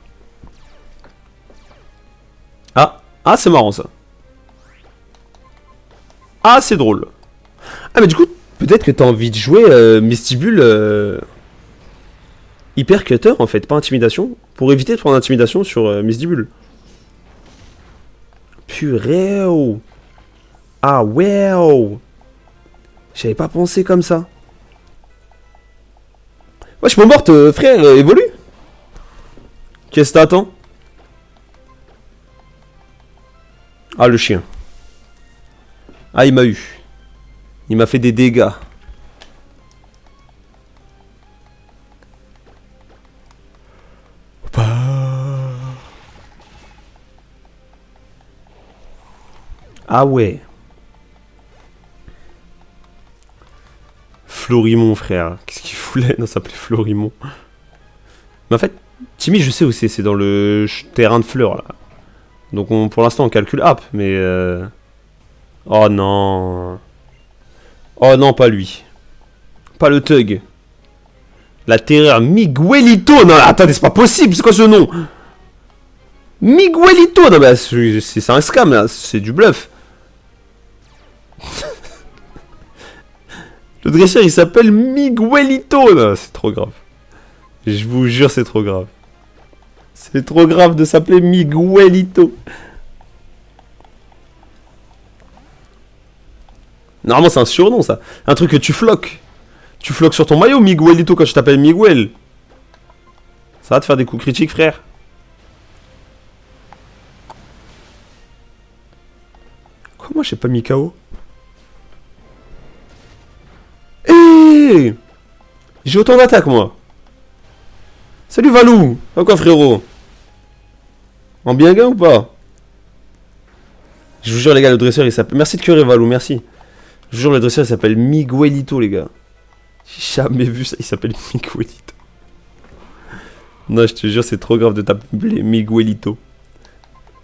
S1: Ah, c'est marrant, ça. Ah, c'est drôle. Ah, mais du coup, peut-être que t'as envie de jouer Mistibule Hyper Cutter, en fait, pas Intimidation, pour éviter de prendre Intimidation sur Mistibule. Purée. Ah, ouais. J'avais pas pensé comme ça. Wesh, mon morte, frère, évolue. Qu'est-ce que t'attends? Ah, le chien. Ah, il m'a eu. Il m'a fait des dégâts. Ah ouais. Florimon, frère. Qu'est-ce qu'il voulait? Non, ça s'appelait Florimon. Mais en fait, Timmy, je sais où c'est dans le terrain de fleurs, là. Donc, pour l'instant, on calcule up, mais... Oh non. Oh non, pas lui. Pas le thug. La terreur Miguelito. Non, attendez, c'est pas possible. C'est quoi ce nom? Miguelito. Non, bah, c'est un scam, là. C'est du bluff. Le dresseur, il s'appelle Miguelito. Non, c'est trop grave. Je vous jure, c'est trop grave. C'est trop grave de s'appeler Miguelito. Normalement, c'est un surnom, ça. Un truc que tu floques. Tu floques sur ton maillot, Miguelito, quand je t'appelle Miguel. Ça va te faire des coups critiques, frère. Quoi, moi, j'ai pas mis KO? Hé, j'ai autant d'attaques, moi. Salut, Valou. Quoi, frérot? En bien gain ou pas? Je vous jure, les gars, le dresseur, il s'appelle... Merci de curer, Valou, merci. Je vous jure, le dresseur, il s'appelle Miguelito, les gars. J'ai jamais vu ça, il s'appelle Miguelito. Non, je te jure, c'est trop grave de t'appeler Miguelito.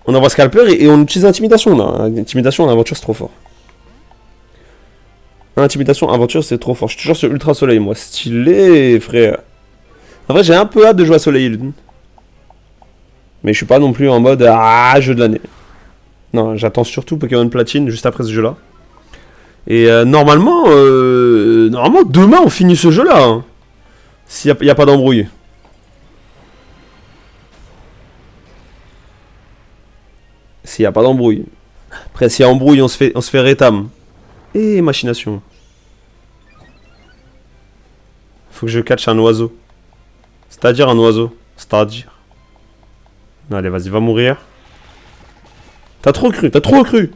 S1: On envoie Scalper et on utilise Intimidation, là. Intimidation en aventure, c'est trop fort. Intimidation, aventure, c'est trop fort. Je suis toujours sur Ultra Soleil, moi. Stylé, frère. En vrai, j'ai un peu hâte de jouer à Soleil. Mais je suis pas non plus en mode jeu de l'année. Non, j'attends surtout Pokémon Platine juste après ce jeu-là. Et normalement, demain on finit ce jeu-là. Hein, s'il n'y a pas d'embrouille. S'il n'y a pas d'embrouille. Après, s'il y a embrouille, on se fait rétam. Et machination. Faut que je catch un oiseau. C'est-à-dire un oiseau. C'est-à-dire. Allez, vas-y, va mourir. T'as trop cru, t'as trop cru.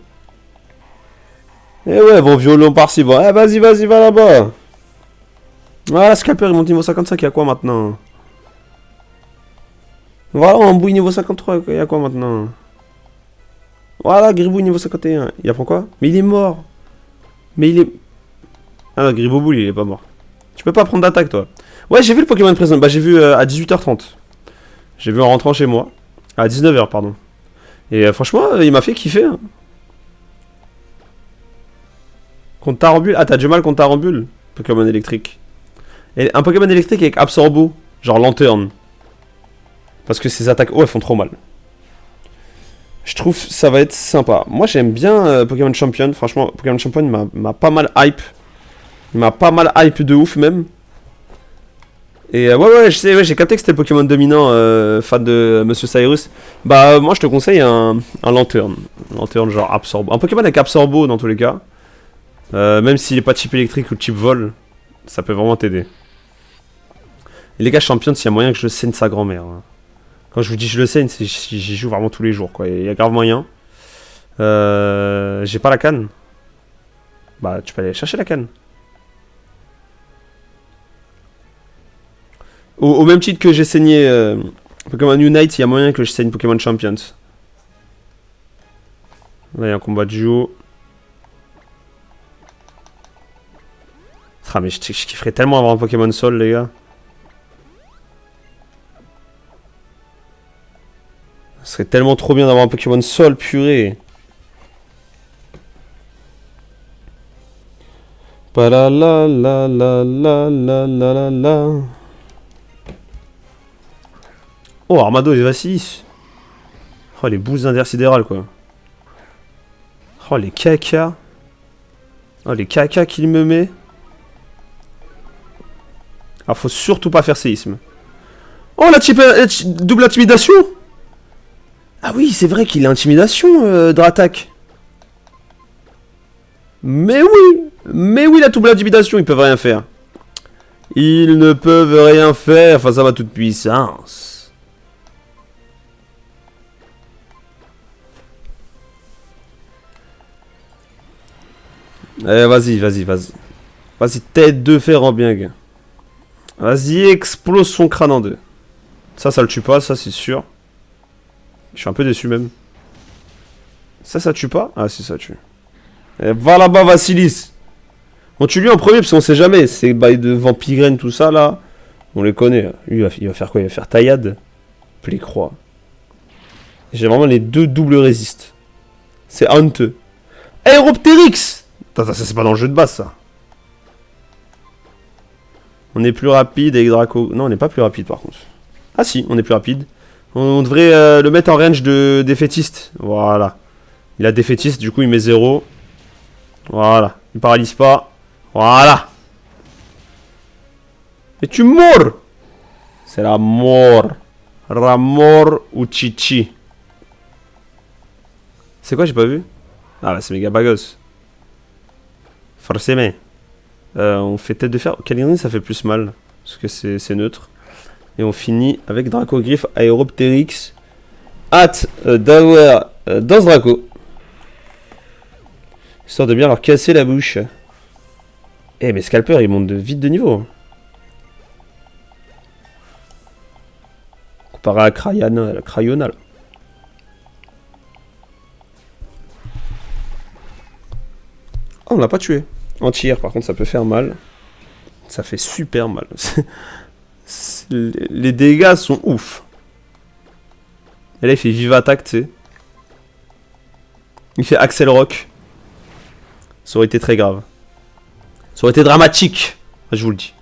S1: Eh ouais, bon violon par-ci, bon. Eh, vas-y, vas-y, va là-bas. Voilà, Scalper, il monte niveau 55, il y a quoi maintenant? Voilà, on bouille niveau 53, il y a quoi maintenant? Voilà, Gribouille niveau 51. Il apprend quoi? Mais il est mort. Mais il est... Ah non, Griboboule, il est pas mort. Tu peux pas prendre d'attaque, toi. Ouais, j'ai vu le Pokémon présent. Bah, j'ai vu à 18h30. J'ai vu en rentrant chez moi. À 19h, pardon. Et franchement, il m'a fait kiffer. Hein. Contre Tarambule. Ah, t'as du mal contre Tarambule? Pokémon électrique. Et un Pokémon électrique avec Absorbo. Genre Lanterne. Parce que ses attaques haut, elles font trop mal. Je trouve ça va être sympa. Moi, j'aime bien Pokémon Champion. Franchement, Pokémon Champion m'a pas mal hype. Il m'a pas mal hype de ouf, même. Et ouais, je sais, ouais, j'ai capté que c'était le Pokémon dominant, fan de Monsieur Cyrus. Bah, moi, je te conseille un Lanterne. Lanterne, genre Absorbo. Un Pokémon avec Absorbo, dans tous les cas. Même s'il est pas type électrique ou type vol, ça peut vraiment t'aider. Et les gars, Champion, s'il y a moyen que je saigne sa grand-mère. Hein. Quand je vous dis je le saigne, c'est j'y joue vraiment tous les jours, quoi. Il y a grave moyen. J'ai pas la canne. Bah, tu peux aller chercher la canne. Au même titre que j'ai saigné Pokémon Unite, il y a moyen que je saigne Pokémon Champions. Là, il y a un combat de duo. Ah, mais je kifferais tellement avoir un Pokémon Sol, les gars. Ce serait tellement trop bien d'avoir un Pokémon Sol, purée. Pa la la la la la la la la la. Oh, Armado et Vassilis. Oh, les boules intersidérales, quoi. Oh, les caca. Oh, les caca qu'il me met. Alors, faut surtout pas faire séisme. Oh, double intimidation. Ah oui, c'est vrai qu'il a intimidation, Dratak. Mais oui, la double intimidation, ils peuvent rien faire. Ils ne peuvent rien faire face à ma toute puissance. Eh, vas-y. Vas-y, tête de fer en bien, gars. Vas-y, explose son crâne en deux. Ça le tue pas, ça c'est sûr. Je suis un peu déçu même. Ça tue pas? Ah si, ça tue. Et va là-bas, Vassilis. On tue lui en premier parce qu'on sait jamais. Ces bails de Vampigraine, tout ça là. On les connaît. Lui, il va faire quoi? Il va faire taillade. Plécroix. J'ai vraiment les deux doubles résistes. C'est honteux. Aéroptérix! Ça c'est pas dans le jeu de base ça. On est plus rapide avec Draco. Non, on n'est pas plus rapide par contre. Ah si, on est plus rapide. On devrait le mettre en range de défaitiste. Voilà. Il a défaitiste, du coup il met 0. Voilà. Il paralyse pas. Voilà. Et tu mords. C'est la mort. La mort ou chichi. C'est quoi, j'ai pas vu? Ah bah c'est méga bagos. Forcément. On fait tête de fer. Caligny ça fait plus mal. Parce que c'est neutre. Et on finit avec Dracogriffe Aeropteryx. Hâte d'avoir dans ce Draco. Histoire de bien leur casser la bouche. Eh mais Scalper il monte vite de niveau. Comparé à Crayona là. Oh on l'a pas tué. En tir par contre ça peut faire mal. Ça fait super mal. Les dégâts sont ouf. Et là il fait Vive Attaque, tu sais. Il fait Axel Rock. Ça aurait été très grave. Ça aurait été dramatique. Je vous le dis.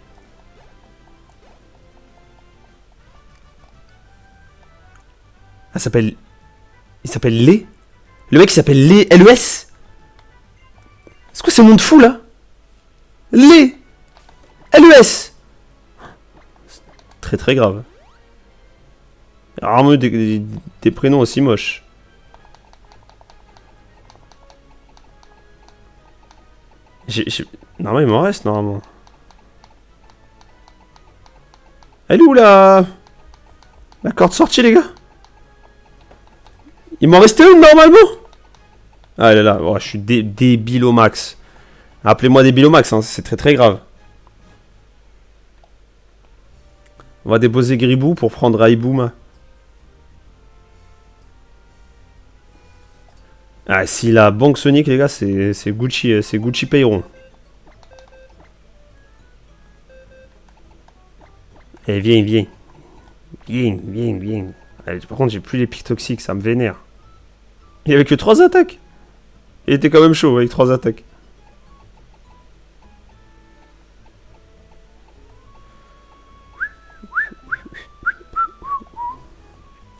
S1: Ah, s'appelle... Il s'appelle Lé. Le mec il s'appelle Lé. LES. C'est quoi ce monde fou là? Lé. LES. Très très grave. Rarement des prénoms aussi moches. Normalement il m'en reste normalement. Elle est où la corde sortie les gars? Il m'en restait une normalement? Ah elle est là. Oh, je suis débile au max. Appelez-moi débile au max, hein. C'est très très grave. On va déposer Gribou pour prendre Aiboum. Ah, s'il a Banque Sonic, les gars, c'est Gucci Payron. Eh, viens, viens. Viens. Allez, par contre, j'ai plus les pics toxiques, ça me vénère. Il avait que 3 attaques. Il était quand même chaud avec 3 attaques.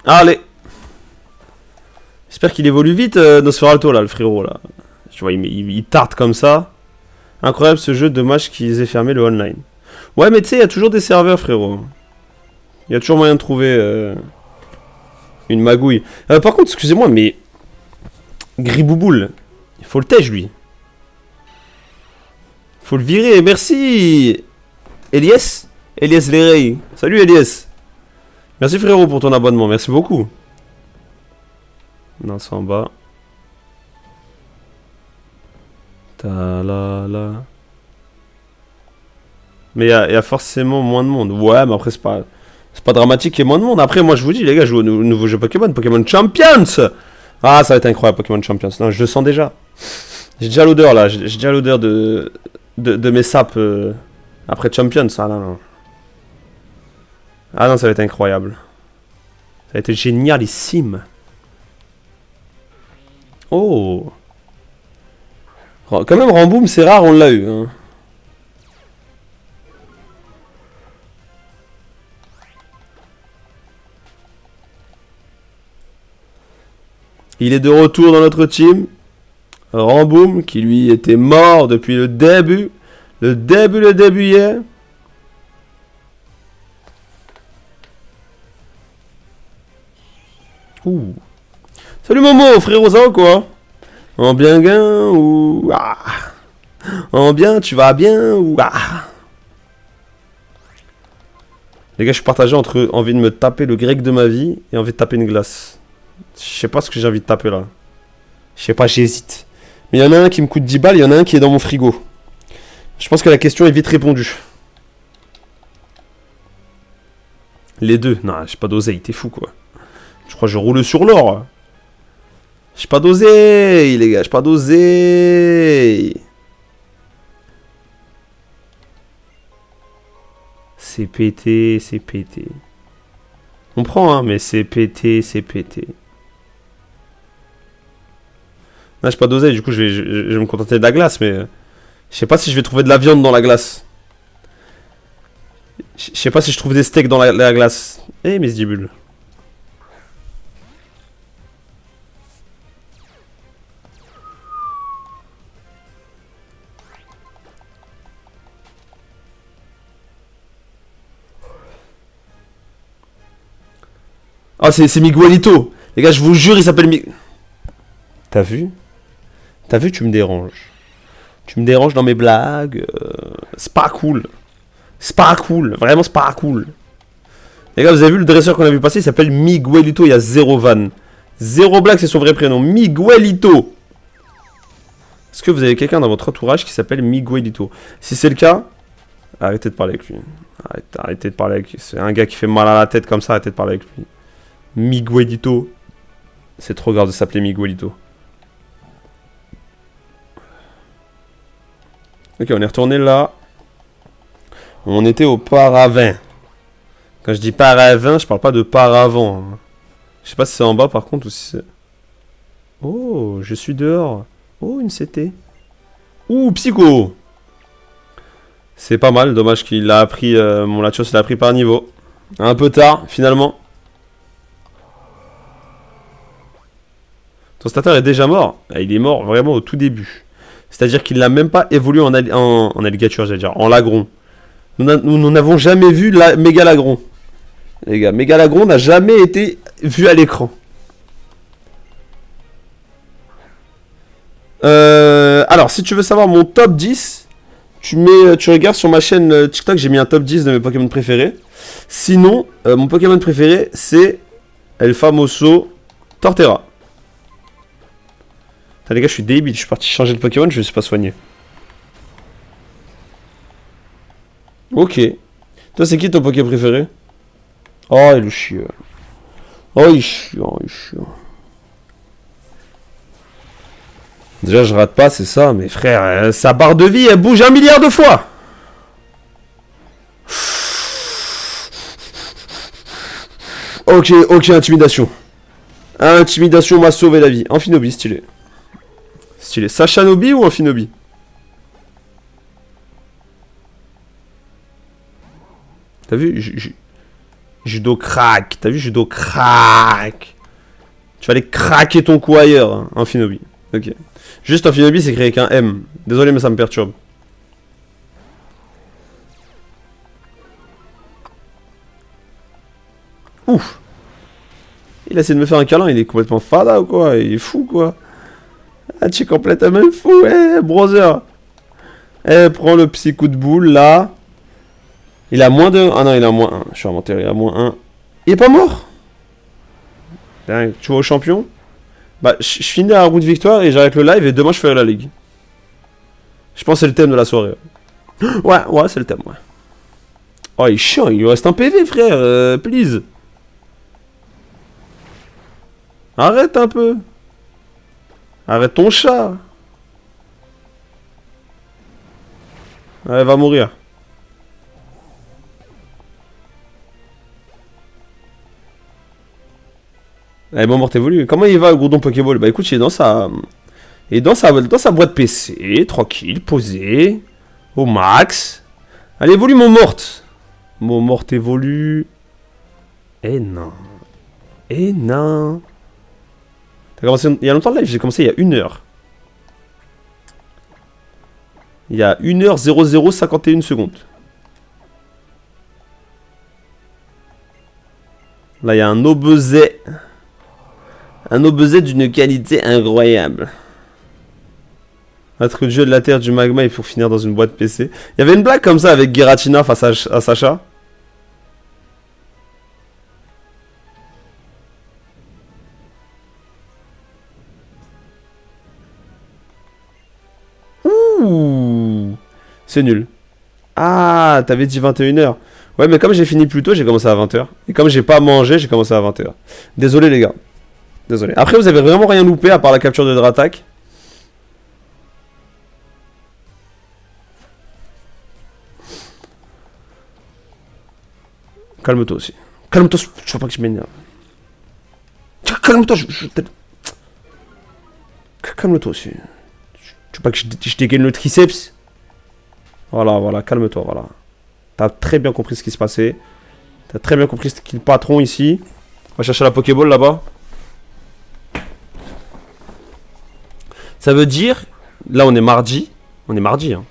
S1: Allez. J'espère qu'il évolue vite, Nosferatu, là, le frérot, là. Tu vois, il tarte comme ça. Incroyable ce jeu, dommage qu'ils aient fermé le online. Ouais, mais tu sais, il y a toujours des serveurs, frérot. Il y a toujours moyen de trouver une magouille. Par contre, excusez-moi, mais... Gribouboule, il faut le tège, lui. Faut le virer, merci Elias Lerey. Salut, Elias. Merci, frérot, pour ton abonnement, merci beaucoup. Non, c'est en bas. Ta-la-la. Mais il y a forcément moins de monde. Ouais, mais après, c'est pas dramatique qu'il y ait moins de monde. Après, moi, je vous dis, les gars, je joue au nouveau jeu Pokémon. Pokémon Champions. Ah, ça va être incroyable, Pokémon Champions. Non, je le sens déjà. J'ai déjà l'odeur, là. J'ai déjà l'odeur de mes sapes après Champions. Ah, non. Ah, non, ça va être incroyable. Ça va être génialissime. Oh. Quand même, Ramboum, c'est rare, on l'a eu. Hein. Il est de retour dans notre team. Ramboum, qui lui était mort depuis le début. Le début hier. Ouh. Salut Momo, frérot, ça va quoi? En bien gain ou... Ah. En bien, tu vas bien ou... Ah. Les gars, je suis partagé entre envie de me taper le grec de ma vie et envie de taper une glace. Je sais pas ce que j'ai envie de taper là. Je sais pas, j'hésite. Mais il y en a un qui me coûte 10 balles, il y en a un qui est dans mon frigo. Je pense que la question est vite répondue. Les deux. Non, j'ai pas d'oseille, t'es fou quoi. Je crois que je roule sur l'or. J'ai pas d'oseille, les gars, j'ai pas d'oseille. C'est pété, c'est pété. On prend, hein, mais c'est pété, c'est pété. Là, j'ai pas d'oseille, du coup, je vais me contenter de la glace, mais... Je sais pas si je vais trouver de la viande dans la glace. Je sais pas si je trouve des steaks dans la glace. Eh, mes dibules. Oh, c'est Miguelito. Les gars, je vous jure, il s'appelle Miguel. T'as vu? T'as vu, tu me déranges. Tu me déranges dans mes blagues. C'est pas cool. C'est pas cool. Vraiment, c'est pas cool. Les gars, vous avez vu le dresseur qu'on a vu passer? Il s'appelle Miguelito. Il y a 0 van. 0 blague, c'est son vrai prénom. Miguelito. Est-ce que vous avez quelqu'un dans votre entourage qui s'appelle Miguelito? Si c'est le cas, arrêtez de parler avec lui. Arrêtez de parler avec lui. C'est un gars qui fait mal à la tête comme ça. Arrêtez de parler avec lui. Miguelito. C'est trop grave de s'appeler Miguelito. Ok, on est retourné là. On était au paravent. Quand je dis paravent, je parle pas de paravent. Je sais pas si c'est en bas par contre ou si c'est... Oh, je suis dehors. Oh, une CT. Ouh, psycho. C'est pas mal, dommage qu'il a appris... mon Lachos l'a appris par niveau. Un peu tard, finalement. Ton starter est déjà mort. Il est mort vraiment au tout début. C'est-à-dire qu'il n'a même pas évolué en alligature, j'allais dire, en lagron. Nous n'avons jamais vu la mégalagron. Les gars, mégalagron n'a jamais été vu à l'écran. Alors, si tu veux savoir mon top 10, tu regardes sur ma chaîne TikTok, j'ai mis un top 10 de mes Pokémon préférés. Sinon, mon Pokémon préféré, c'est El Famoso Torterra. Ah, les gars, je suis débile, je suis parti changer de Pokémon, je ne suis pas soigné. Ok. Toi, c'est qui ton Pokémon préféré? Oh, il est chiant. Oh, il est chiant, il est chiant. Déjà, je rate pas, c'est ça, mais frère, sa barre de vie, elle bouge 1 milliard de fois. Ok, ok, intimidation. Intimidation m'a sauvé la vie. Amphinobi, stylé. Stylé. Sachanobi ou Amphinobi? T'as vu? Judo crack. T'as vu? Judo crack. Tu vas aller craquer ton coup ailleurs, hein, Amphinobi. Ok. Juste Amphinobi, c'est créé avec un M. Désolé, mais ça me perturbe. Ouf. Il a essayé de me faire un câlin, il est complètement fada ou quoi? Il est fou quoi? Ah, tu es complètement fou, brother. Prends le petit coup de boule là. Il a moins de... Ah non, il a moins 1. Je suis inventé, il a moins 1. Il est pas mort? Dingue. Tu vois au champion? Bah, je finis la route victoire et j'arrête le live et demain je ferai la ligue. Je pense que c'est le thème de la soirée. Ouais, c'est le thème, ouais. Oh, il est chiant, il lui reste un PV, frère. Please. Arrête un peu. Arrête ton chat. Elle va mourir. Elle est morte évolue. Comment il va le gourdon Pokéball? Bah écoute, il est dans sa... Il est dans sa boîte PC, tranquille, posé. Au max. Elle évolue, mon morte. Mon morte évolue. Eh non. Eh non. T'as commencé il y a longtemps le live, j'ai commencé il y a 1 heure. Il y a 1h0051 secondes. Là, il y a un obezet. Un obezet d'une qualité incroyable. Être le jeu de la terre du magma et pour finir dans une boîte PC. Il y avait une blague comme ça avec Giratina face à Sacha. Ouh, c'est nul. Ah, t'avais dit 21h. Ouais, mais comme j'ai fini plus tôt, j'ai commencé à 20h. Et comme j'ai pas mangé, j'ai commencé à 20h. Désolé, les gars. Désolé. Après, vous avez vraiment rien loupé à part la capture de Dratak. Calme-toi aussi. Calme-toi, je vois pas que je m'énerve. Calme-toi, calme-toi aussi. Tu veux pas que je dégaine le triceps? Voilà, calme-toi, voilà. T'as très bien compris ce qui se passait. T'as très bien compris ce qu'est le patron ici. On va chercher la Pokéball là-bas. Ça veut dire... Là, on est mardi. On est mardi, hein.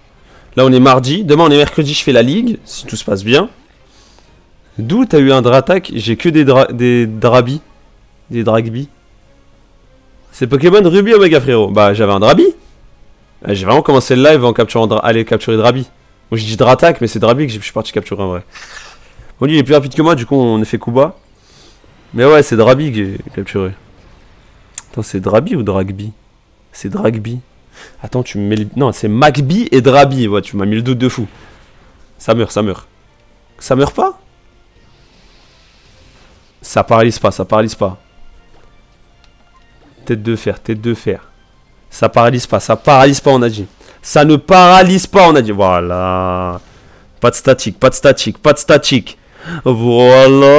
S1: Là, on est mardi. Demain, on est mercredi, je fais la ligue. Si tout se passe bien. D'où t'as eu un Dratak? J'ai que des Drabi. Des Dragby. C'est Pokémon Ruby Omega, frérot. Bah, j'avais un Drabi. J'ai vraiment commencé le live en capturant aller capturer Drabi. Moi, j'ai dit Dratak, mais c'est Drabi que je suis parti capturer en vrai. Bon, lui, il est plus rapide que moi, du coup, on a fait coup bas. Mais ouais, c'est Drabi que j'ai capturé. Attends, c'est Drabi ou Dragby? C'est Dragby. Attends, tu me mets le... Non, c'est Magby et Drabi. Ouais, tu m'as mis le doute de fou. Ça meurt, ça meurt. Ça meurt pas? Ça paralyse pas, ça paralyse pas. Tête de fer, tête de fer. Ça paralyse pas, on a dit. Ça ne paralyse pas, on a dit. Voilà. Pas de statique, pas de statique, pas de statique. Voilà.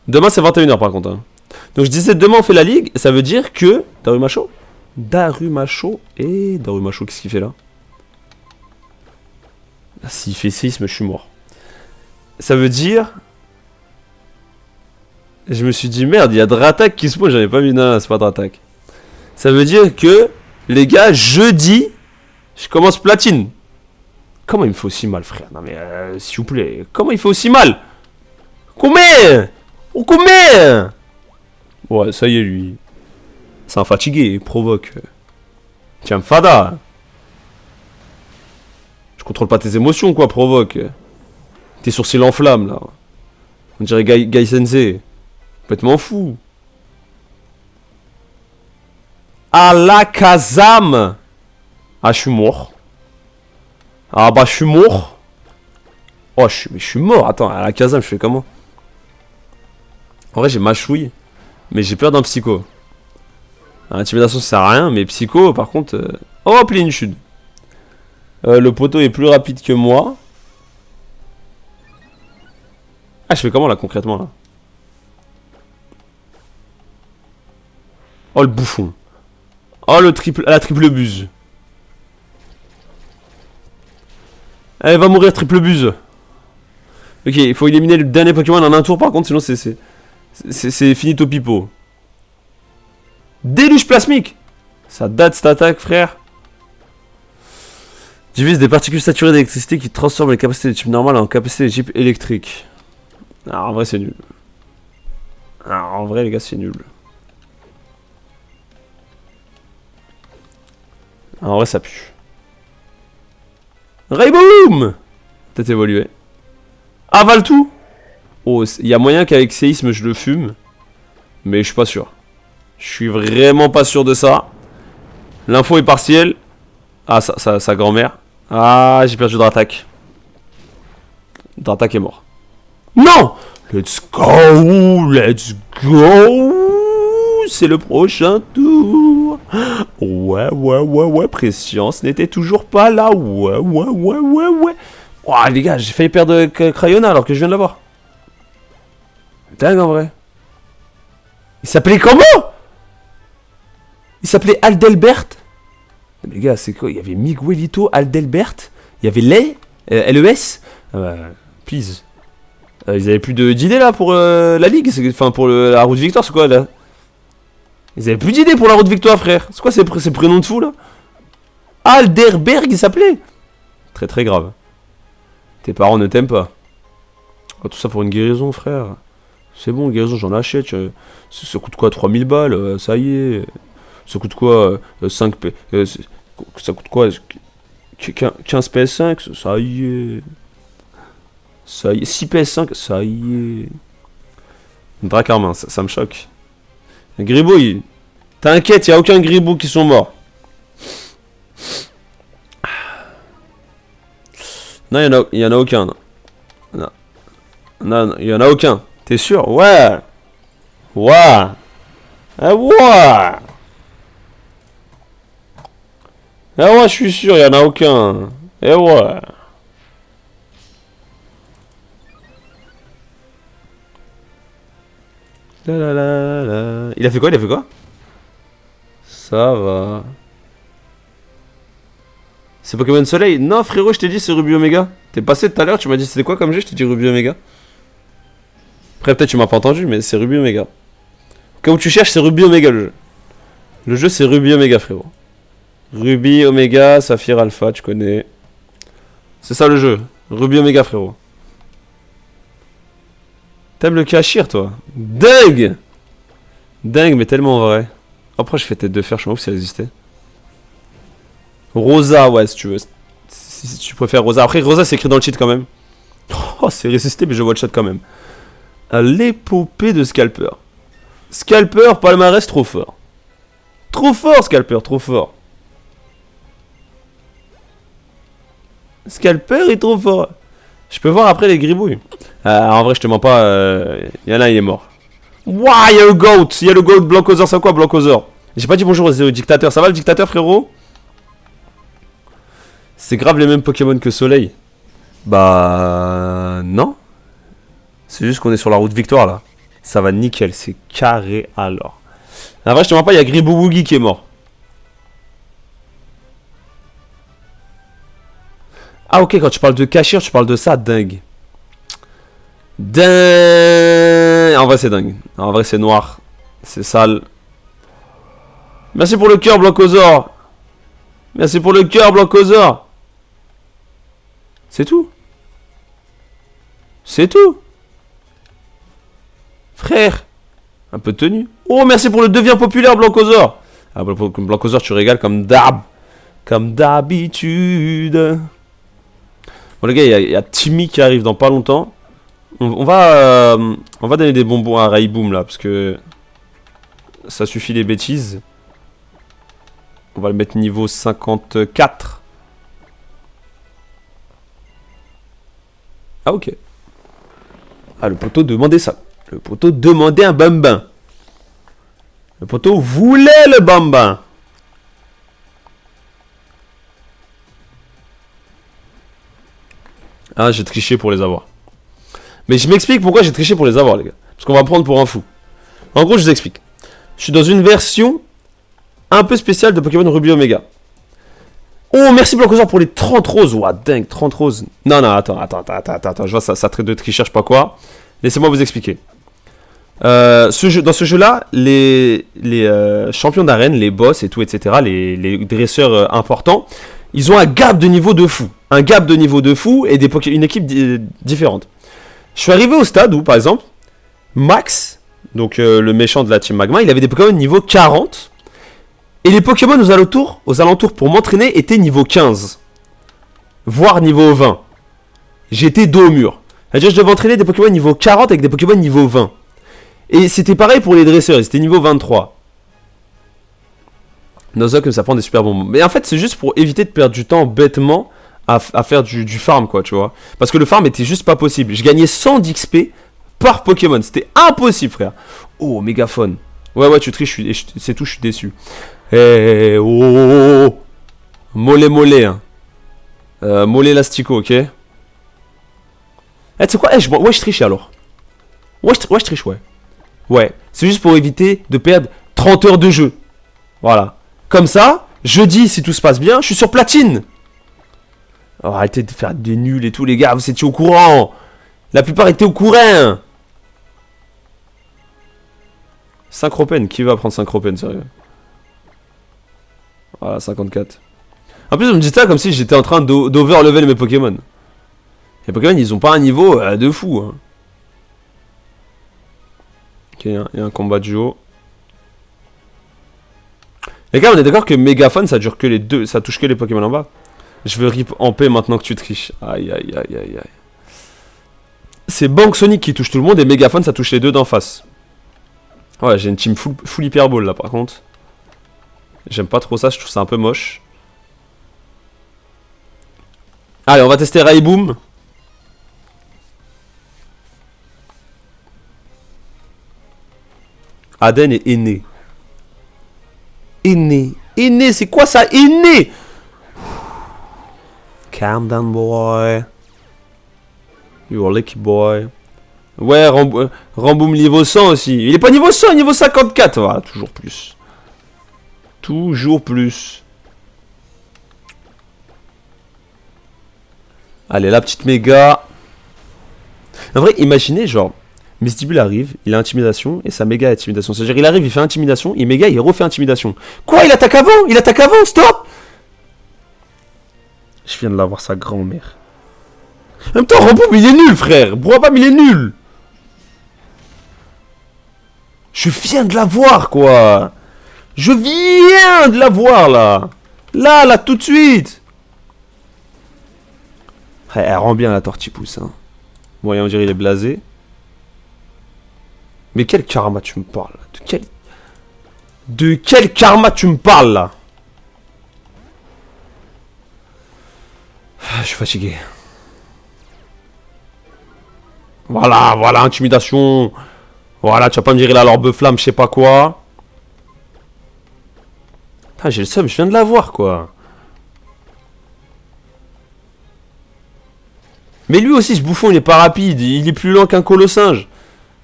S1: Demain, c'est 21h par contre. Hein. Donc je disais, demain, on fait la ligue. Ça veut dire que... Darumacho et Darumacho, qu'est-ce qu'il fait là? S'il fait séisme, je suis mort. Ça veut dire... Je me suis dit, merde, il y a Dratak qui se pose, j'avais pas vu, non, c'est pas Dratak. Ça veut dire que, les gars, jeudi, je commence platine. Comment il me fait aussi mal, frère? Non mais, s'il vous plaît, comment il fait aussi mal? Combien? Oh, combien? Ouais, ça y est, lui. C'est un fatigué, il provoque. Tiens, fada. Je contrôle pas tes émotions, quoi, provoque. Tes sourcils en flammes, là. On dirait Gai Sensei. Complètement fou. Alakazam. Ah, je suis mort. Ah bah, je suis mort. Oh, je suis mort. Attends, Alakazam, je fais comment? En vrai, j'ai mâchouille. Mais j'ai peur d'un psycho. Intimidation, ça sert à rien. Mais psycho, par contre... Oh, plénitude. Le poteau est plus rapide que moi. Ah, je fais comment, là, concrètement, là? Oh, le bouffon. Oh, la triple buse. Elle va mourir, triple buse. Ok, il faut éliminer le dernier Pokémon en un tour, par contre, sinon c'est finito pipo. Déluge plasmique. Ça date cette attaque, frère. Divise des particules saturées d'électricité qui transforment les capacités des types normales en capacités des types électriques. Alors, en vrai, c'est nul. Alors, en vrai, les gars, c'est nul. En vrai, ça pue. Rayboom! Peut-être évolué. Avale tout! Oh, il y a moyen qu'avec séisme, je le fume. Mais je suis pas sûr. Je suis vraiment pas sûr de ça. L'info est partielle. Ah, sa grand-mère. Ah, j'ai perdu Dratak. Dratak est mort. Non! Let's go! Let's go! C'est le prochain tour. Ouais. Prescience n'était toujours pas là. Ouais. Oh, les gars, j'ai failli perdre Crayonna alors que je viens de l'avoir. Dingue en vrai. Il s'appelait comment? Il s'appelait Aldelbert. Les gars, c'est quoi? Il y avait Miguelito, Aldelbert. Il y avait LES. Please. Ils avaient plus d'idées là pour la ligue. Enfin, pour la route victoire, c'est quoi là? Ils avaient plus d'idées pour la route victoire, frère. C'est quoi ces prénoms de fou là? Alderberg, il s'appelait. Très très grave. Tes parents ne t'aiment pas. Oh, tout ça pour une guérison, frère. C'est bon, guérison, j'en achète. Ça coûte quoi? 3000 balles, ça y est. Ça coûte quoi? 5 P... ça coûte quoi? 15 PS5, ça y est. Ça y est. 6 PS5, ça y est. Dracarmin, ça me choque. Gribouille. T'inquiète, y'a aucun gribou qui sont morts. Non, y'en a aucun. Non, y'en a aucun. T'es sûr? Ouais. Ouais. Je suis sûr, y'en a aucun. Ouais. Il a fait quoi? Ça va. C'est Pokémon Soleil? Non, frérot, je t'ai dit c'est Ruby Omega. T'es passé tout à l'heure, tu m'as dit c'était quoi comme jeu? Je t'ai dit Ruby Omega. Après, peut-être tu m'as pas entendu, mais c'est Ruby Omega. Quand où tu cherches, c'est Ruby Omega le jeu. Le jeu, c'est Ruby Omega, frérot. Ruby Omega, Saphir Alpha, tu connais. C'est ça le jeu. Ruby Omega, frérot. T'aimes le cachir, toi? Dingue! Dingue, mais tellement vrai. Après, je fais tête de fer, je m'en fous si elle existait. Rosa, ouais, si tu veux. Si tu préfères Rosa. Après, Rosa, c'est écrit dans le cheat quand même. Oh, c'est résisté, mais je vois le chat quand même. L'épopée de Scalper. Scalper, palmarès, trop fort. Trop fort, Scalper, trop fort. Scalper est trop fort. Je peux voir après les gribouilles. En vrai, je te mens pas. Il y en a, il est mort. Waouh, il y a le GOAT. Il y a le GOAT Blancosaur. C'est quoi, Blancosaur? J'ai pas dit bonjour au dictateur. Ça va, le dictateur, frérot? C'est grave les mêmes Pokémon que Soleil. Bah... Non. C'est juste qu'on est sur la route victoire, là. Ça va nickel. C'est carré, alors. En vrai, je te mens pas, il y a Gribouwoogie qui est mort. Ah ok, quand tu parles de cachir, tu parles de ça, dingue. Dingue. En vrai, c'est dingue. En vrai, c'est noir. C'est sale. Merci pour le cœur, Blancosaur. Merci pour le cœur, Blancosaur. C'est tout. C'est tout. Frère. Un peu de tenue. Oh, merci pour le devient populaire, Blancosaur. Ah, Blancosaur, tu régales comme d'hab. Comme d'habitude. Bon les gars, il y a Timmy qui arrive dans pas longtemps. On va donner des bonbons à Raiboom là, parce que ça suffit les bêtises. On va le mettre niveau 54. Ah ok. Ah le poteau demandait ça. Le poteau demandait un bambin. Le poteau voulait le bambin. Ah, j'ai triché pour les avoir. Mais je m'explique pourquoi j'ai triché pour les avoir, les gars. Parce qu'on va me prendre pour un fou. En gros, je vous explique. Je suis dans une version un peu spéciale de Pokémon Ruby Omega. Oh, merci Blancosaur pour les 30 roses. Ouah, dingue, 30 roses. Non, non, attends. Je vois ça traite de tricheur, je sais pas quoi. Laissez-moi vous expliquer. Dans ce jeu-là, les champions d'arène, les boss et tout, etc., les dresseurs importants, ils ont un gap de niveau de fou. Un gap de niveau de fou et une équipe différente. Je suis arrivé au stade où, par exemple, Max, donc le méchant de la team Magma, il avait des Pokémon niveau 40. Et les Pokémon aux alentours pour m'entraîner étaient niveau 15. Voire niveau 20. J'étais dos au mur. C'est-à-dire que je devais entraîner des Pokémon niveau 40 avec des Pokémon niveau 20. Et c'était pareil pour les dresseurs, ils étaient niveau 23. Nozok, ça prend des super bonbons. Mais en fait, c'est juste pour éviter de perdre du temps bêtement à faire du farm, quoi, tu vois. Parce que le farm était juste pas possible. Je gagnais 100 d'XP par Pokémon. C'était impossible, frère. Oh, mégaphone. Ouais, tu triches, c'est tout, je suis déçu. Eh, oh. Mollet, hein. Mollet élastico, ok. Eh, tu sais quoi? Eh, je triche alors. Ouais, je triche, ouais. Ouais, c'est juste pour éviter de perdre 30 heures de jeu. Voilà. Comme ça, jeudi, si tout se passe bien, je suis sur platine. Oh, arrêtez de faire des nuls et tout, les gars, vous étiez au courant. La plupart étaient au courant. Synchropène, qui va prendre Synchropène, sérieux? Voilà, 54. En plus, on me dit ça comme si j'étais en train d'overlevel mes Pokémon. Les Pokémon, ils ont pas un niveau de fou. Hein. Ok, il y a un combat duo. Les gars, on est d'accord que Mégaphone, ça dure que les deux, ça touche que les Pokémon en bas. Je veux rip en paix maintenant que tu triches. Aïe. C'est Bank Sonic qui touche tout le monde et Mégaphone, ça touche les deux d'en face. Ouais, j'ai une team full hyper ball là par contre. J'aime pas trop ça, je trouve ça un peu moche. Allez, on va tester Raiboom. Aden est aîné. Aîné, c'est quoi ça? Aîné! Calm down, boy. You're lucky, boy. Ouais, Ramboum niveau 100 aussi. Il est pas niveau 100, niveau 54. Voilà, toujours plus. Toujours plus. Allez, la petite méga. En vrai, imaginez, genre, Mistibule arrive, il a intimidation, et sa méga intimidation. C'est-à-dire, il arrive, il fait intimidation, et méga, il refait intimidation. Quoi? Il attaque avant, stop! Je viens de l'avoir sa grand-mère. En même temps, Ramboum, il est nul, frère. Broabam, il est nul. Je viens de la voir, quoi. Je viens de la voir, là. Là, tout de suite. Ouais, elle rend bien la tortipousse, hein. Bon, on dirait il est blasé. Mais quel karma tu me parles, là? De quel karma tu me parles, là? Je suis fatigué. Voilà, intimidation. Voilà, tu vas pas me dire il a leur bœuf flamme, je sais pas quoi. Putain, j'ai le seum, je viens de la voir, quoi. Mais lui aussi, ce bouffon, il est pas rapide. Il est plus lent qu'un colossinge.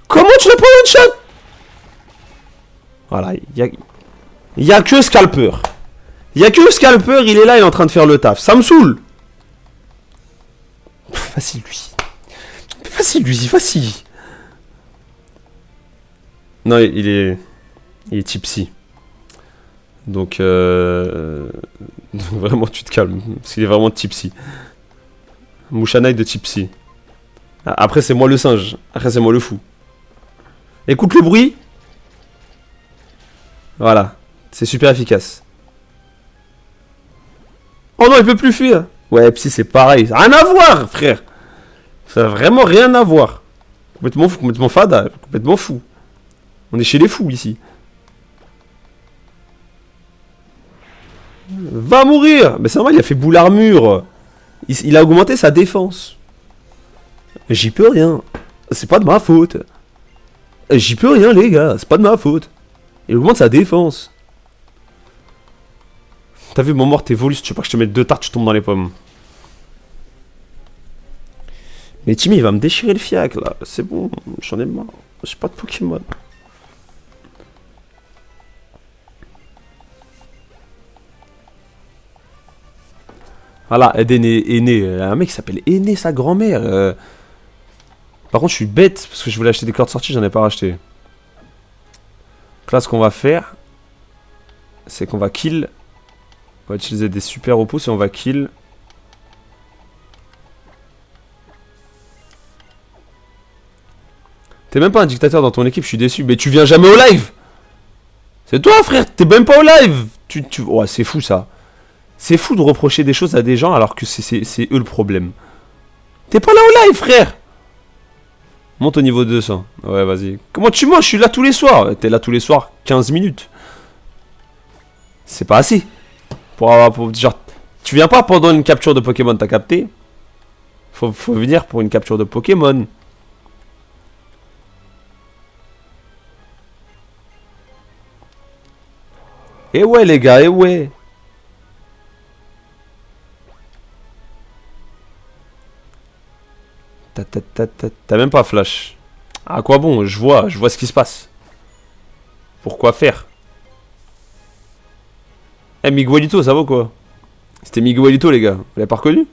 S1: Comment tu l'as pas one-shot? Voilà, il y a que Scalper. Il y a que Scalper, il est là, il est en train de faire le taf. Ça me saoule. Facile, lui. Facile. Non, il est tipsy. Donc, vraiment, tu te calmes. Parce qu'il est vraiment tipsy. Mouchanaï de tipsy. Après, c'est moi le singe. Après, c'est moi le fou. Écoute le bruit. Voilà. C'est super efficace. Oh non, il peut plus fuir. Ouais, Psy, c'est pareil. Ça n'a rien à voir, frère. Ça n'a vraiment rien à voir. Complètement fada. Complètement fou. On est chez les fous, ici. Va mourir. Mais c'est normal, il a fait boule armure. Il a augmenté sa défense. J'y peux rien. C'est pas de ma faute. J'y peux rien, les gars. C'est pas de ma faute. Il augmente sa défense. T'as vu, mon mort, t'évolues. Si tu veux pas que je te mette 2 tartes, tu tombes dans les pommes. Mais Timmy, il va me déchirer le fiac, là. C'est bon, j'en ai marre. J'ai pas de Pokémon. Voilà, Eden est né. Un mec qui s'appelle Aîné, sa grand-mère. Par contre, je suis bête, parce que je voulais acheter des cordes sorties, j'en ai pas racheté. Donc là, ce qu'on va faire, c'est qu'on va kill. On va utiliser des super repousses et on va kill. T'es même pas un dictateur dans ton équipe, je suis déçu. Mais tu viens jamais au live. C'est toi, frère, t'es même pas au live. Ouais, c'est fou, ça. C'est fou de reprocher des choses à des gens alors que c'est eux le problème. T'es pas là au live, frère. Monte au niveau 200. Ouais, vas-y. Comment tu manges? Je suis là tous les soirs. T'es là tous les soirs, 15 minutes. C'est pas assez. Genre, tu viens pas pendant une capture de Pokémon, t'as capté? Faut venir pour une capture de Pokémon. Eh ouais, les gars, eh ouais. T'as même pas flash. À quoi bon? Je vois ce qui se passe. Pourquoi faire? Eh, Miguelito, ça vaut quoi? C'était Miguelito, les gars. Vous l'avez pas reconnu?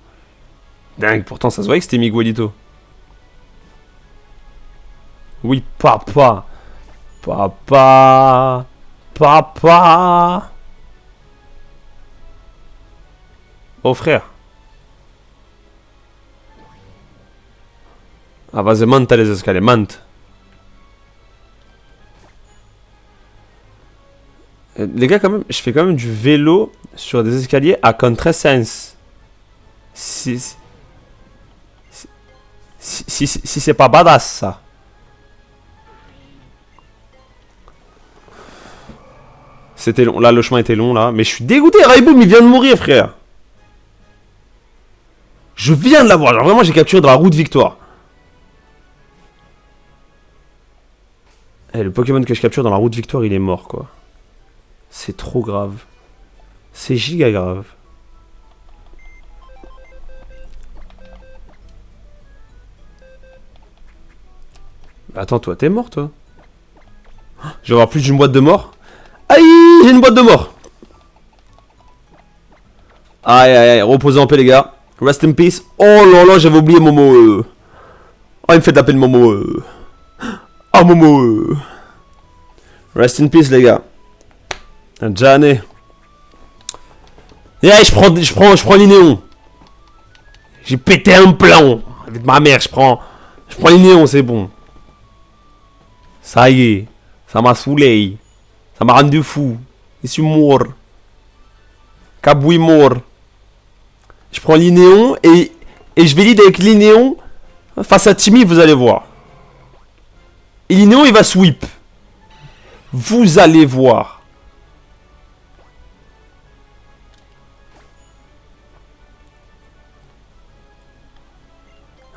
S1: Dingue, pourtant ça se voyait que c'était Miguelito. Oui, papa. Papa. Oh, frère. Ah, vas-y, monte les escaliers, monte. Les gars, quand même, je fais quand même du vélo sur des escaliers à contresens. Si c'est pas badass, ça. C'était long. Là, le chemin était long, là. Mais je suis dégoûté. Raiboum, il vient de mourir, frère. Je viens de l'avoir. Genre, vraiment, j'ai capturé dans la route victoire. Eh, le Pokémon que je capture dans la route victoire, il est mort, quoi. C'est trop grave. C'est giga grave. Attends, toi, t'es mort, toi? Je vais avoir plus d'une boîte de mort. Aïe, j'ai une boîte de mort. Aïe, reposez en paix, les gars. Rest in peace. Oh là là, j'avais oublié Momo. Oh, il me fait de la peine, Momo. Oh, Momo. Rest in peace, les gars. Jané. Yeah, je prends l'Inéon. J'ai pété un plomb. Avec ma mère, je prends l'Inéon, c'est bon. Ça y est. Ça m'a saoulé. Ça m'a rendu fou. Je suis mort. Caboui mort. Je prends l'Inéon et je vais lead avec l'Inéon face à Timmy, vous allez voir. Et l'Inéon, il va sweep. Vous allez voir.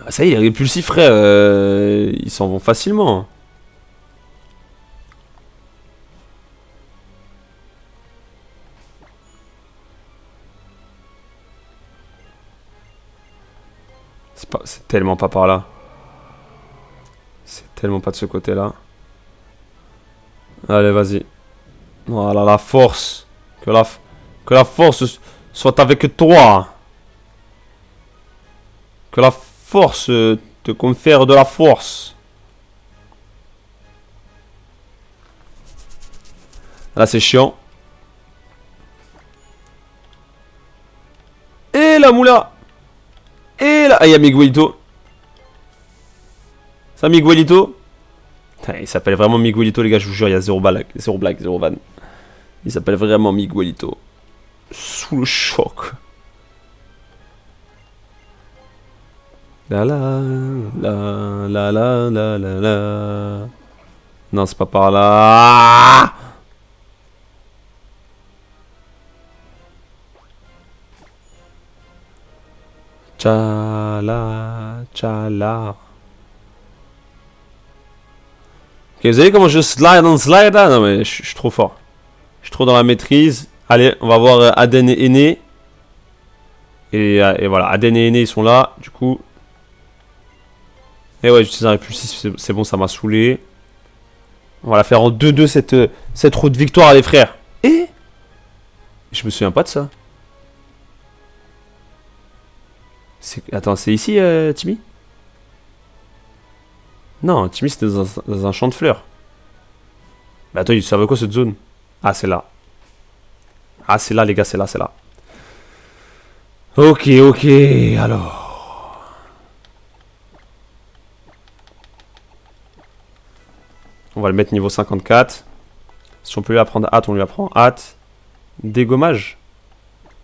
S1: Ah, ça y est, les répulsifs, frère, ils s'en vont facilement. C'est tellement pas par là. C'est tellement pas de ce côté-là. Allez, vas-y. Voilà, la force. Que la force soit avec toi. Que la force te confère de la force. Là, c'est chiant. Et la moula. Et là, ah, il y a Miguelito. Ça, Miguelito. Putain, il s'appelle vraiment Miguelito, les gars, je vous jure, il y a zéro blague, zéro van. Il s'appelle vraiment Miguelito. Sous le choc. La la la la la la la la. Non, c'est pas par là. Tchala, tchala. Ok, vous savez comment je slide on slide là? Non mais je suis trop fort. Je suis trop dans la maîtrise. Allez, on va voir Aden et Ene. Et voilà, Aden et Ene ils sont là. Du coup. Et ouais, j'utilise un répulsif, c'est bon, ça m'a saoulé. On va la faire en 2-2 cette route victoire, les frères. Et je me souviens pas de ça. Attends, c'est ici, Timmy? Non, Timmy, c'était dans un champ de fleurs. Mais attends, il servait quoi cette zone? Ah, c'est là. Ah, c'est là, les gars, c'est là, c'est là. Ok, ok, alors. On va le mettre niveau 54. Si on peut lui apprendre hâte, on lui apprend hâte. Dégommage.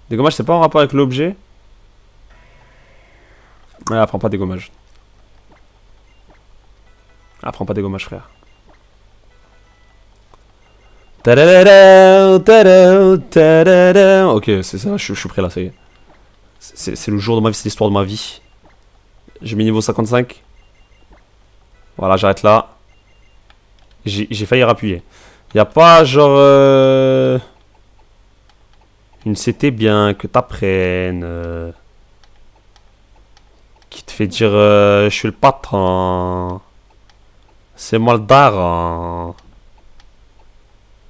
S1: Dégommage, c'est pas en rapport avec l'objet? Ouais, apprends pas dégommage. Apprends pas dégommage, frère. Ok, c'est ça, je suis prêt là, ça y est. C'est le jour de ma vie, c'est l'histoire de ma vie. J'ai mis niveau 55. Voilà, j'arrête là. J'ai failli rappuyer. Y a pas genre... Une CT bien que t'apprennes. Qui te fait dire je suis le patron. C'est moi le daron.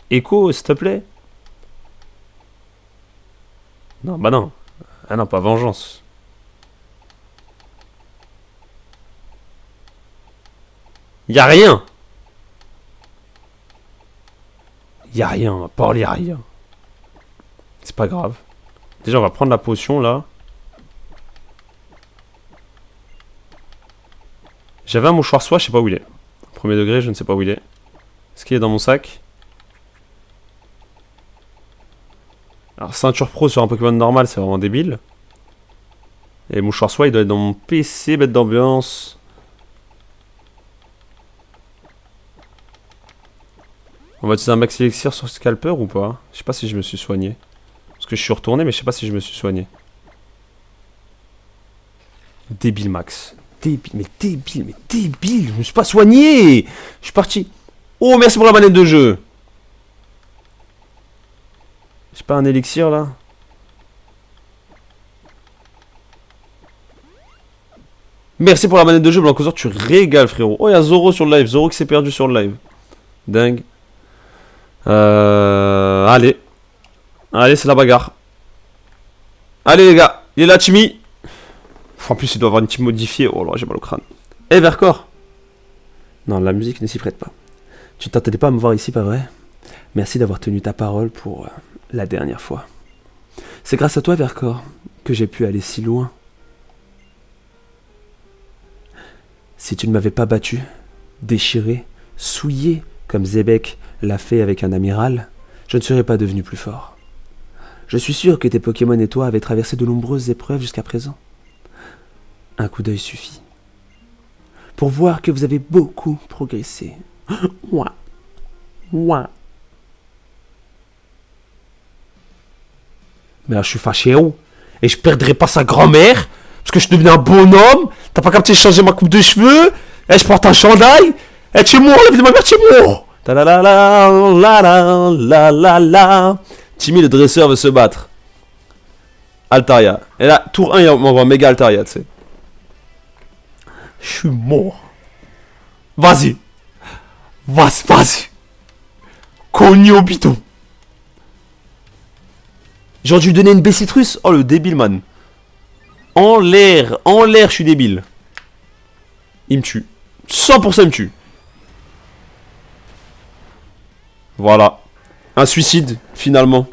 S1: Écho, s'il te plaît. Non, bah non. Ah non, pas vengeance. Y'a rien. Y'a rien, Paul, y'a rien. C'est pas grave. Déjà, on va prendre la potion là. J'avais un mouchoir soie, je sais pas où il est. Premier degré, je ne sais pas où il est. Est-ce qu'il est dans mon sac? Alors, ceinture pro sur un Pokémon normal, c'est vraiment débile. Et mouchoir soie, il doit être dans mon PC, bête d'ambiance. On va utiliser un max élixir sur scalper ou pas? Je sais pas si je me suis soigné. Parce que je suis retourné, mais je sais pas si je me suis soigné. Débile max. Débile, mais débile, mais débile. Je me suis pas soigné. Je suis parti. Oh, merci pour la manette de jeu. J'ai pas un élixir là? Merci pour la manette de jeu, Blancosaur, tu régales, frérot. Oh, il y a Zoro sur le live. Zoro qui s'est perdu sur le live. Dingue. Allez. Allez, c'est la bagarre. Allez, les gars. Il est là, Timmy. En plus, il doit avoir une team modifiée. Oh là, j'ai mal au crâne. Eh, Vercors. Non, la musique ne s'y prête pas. Tu ne t'attendais pas à me voir ici, pas vrai? Merci d'avoir tenu ta parole pour la dernière fois. C'est grâce à toi, Vercors, que j'ai pu aller si loin. Si tu ne m'avais pas battu, déchiré, souillé comme Zebek l'a fait avec un amiral, je ne serais pas devenu plus fort. Je suis sûr que tes Pokémon et toi avez traversé de nombreuses épreuves jusqu'à présent. Un coup d'œil suffit pour voir que vous avez beaucoup progressé. Ouah. Ouah. Mais là, je suis fâché, oh. Et je perdrai pas sa grand-mère parce que je suis devenu un bonhomme. T'as pas capté de changer ma coupe de cheveux. Et je porte un chandail. Et tu es mort, la vie de ma mère, tu es mort. Ta la la la la la la la la. Timmy le dresseur veut se battre. Altaria. Et là, tour 1, il m'envoie méga Altaria, tu sais. Je suis mort. Vas-y. Vas-y. Cogno bito. J'aurais dû lui donner une baie citrus. Oh le débile man. En l'air, je suis débile. Il me tue. 100% il me tue. Voilà. Un suicide, finalement.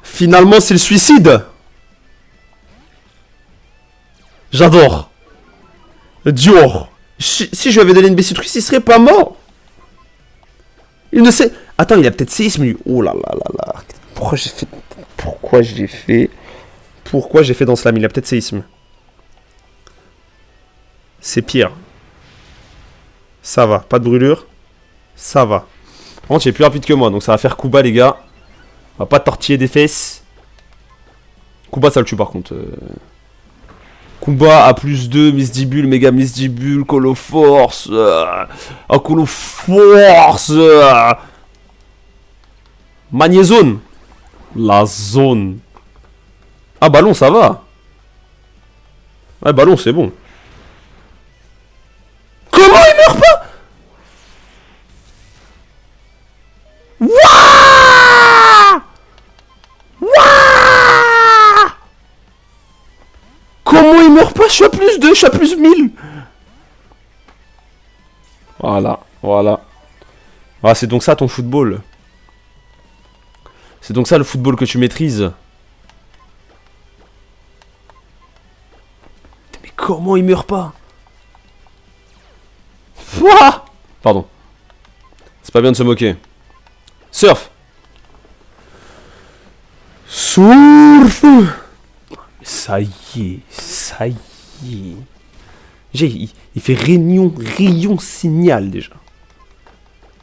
S1: Finalement, c'est le suicide. J'adore. Dior. Si je lui avais donné une baie citrus, il serait pas mort. Il ne sait... Attends, il a peut-être séisme, lui. Oh là là là là. Pourquoi j'ai fait dans Slam? Il a peut-être séisme. C'est pire. Ça va. Pas de brûlure. Ça va. Par contre, il est plus rapide que moi, donc ça va faire Kuba, les gars. On va pas tortiller des fesses. Kuba, ça le tue, par contre. Kuba à plus 2, Misdibule, méga Misdibule, Coloforce. Coloforce. Magnézone. La zone. Ah, ballon, ça va. Ouais, ballon, c'est bon. Comment il meurt pas? Wouah! Wouah! Comment il meurt pas? Je suis à plus 2, je suis à plus 1000. Voilà. Ah, c'est donc ça ton football. C'est donc ça le football que tu maîtrises. Mais comment il meurt pas? Ouah! Pardon. C'est pas bien de se moquer. Surf. Surf. Ça y est. Il fait rayon signal déjà.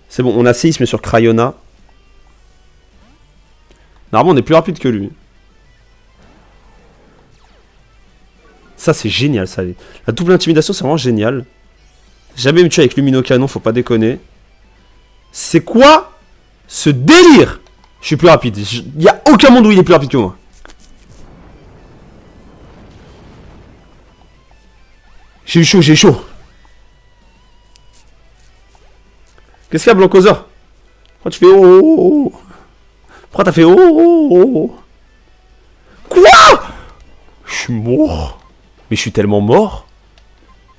S1: C'est bon, on a séisme sur Crayonna. Normalement, on est plus rapide que lui. Ça, c'est génial, ça. La double intimidation, c'est vraiment génial. Jamais me tuer avec Luminocanon, faut pas déconner. C'est quoi ce délire? Je suis plus rapide. Il y a aucun monde où il est plus rapide que moi. J'ai eu chaud. Qu'est-ce qu'il y a, Blancosa? Pourquoi tu fais oh? Pourquoi t'as fait oh? Quoi? Je suis mort. Mais je suis tellement mort.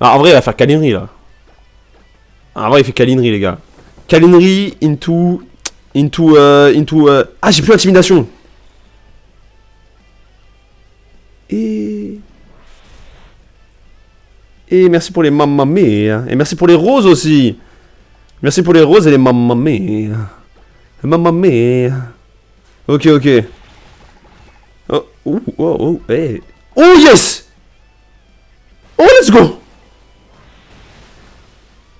S1: Ah, en vrai, il va faire câlinerie, là. Ah, en vrai, il fait câlinerie, les gars. Câlinerie into... Ah, j'ai plus d'intimidation. Et merci pour les mamma mia. Et merci pour les roses aussi. Merci pour les roses et les mamma mia. Mamma mia. Ok. Oh, hey. Oh, yes! Oh, let's go!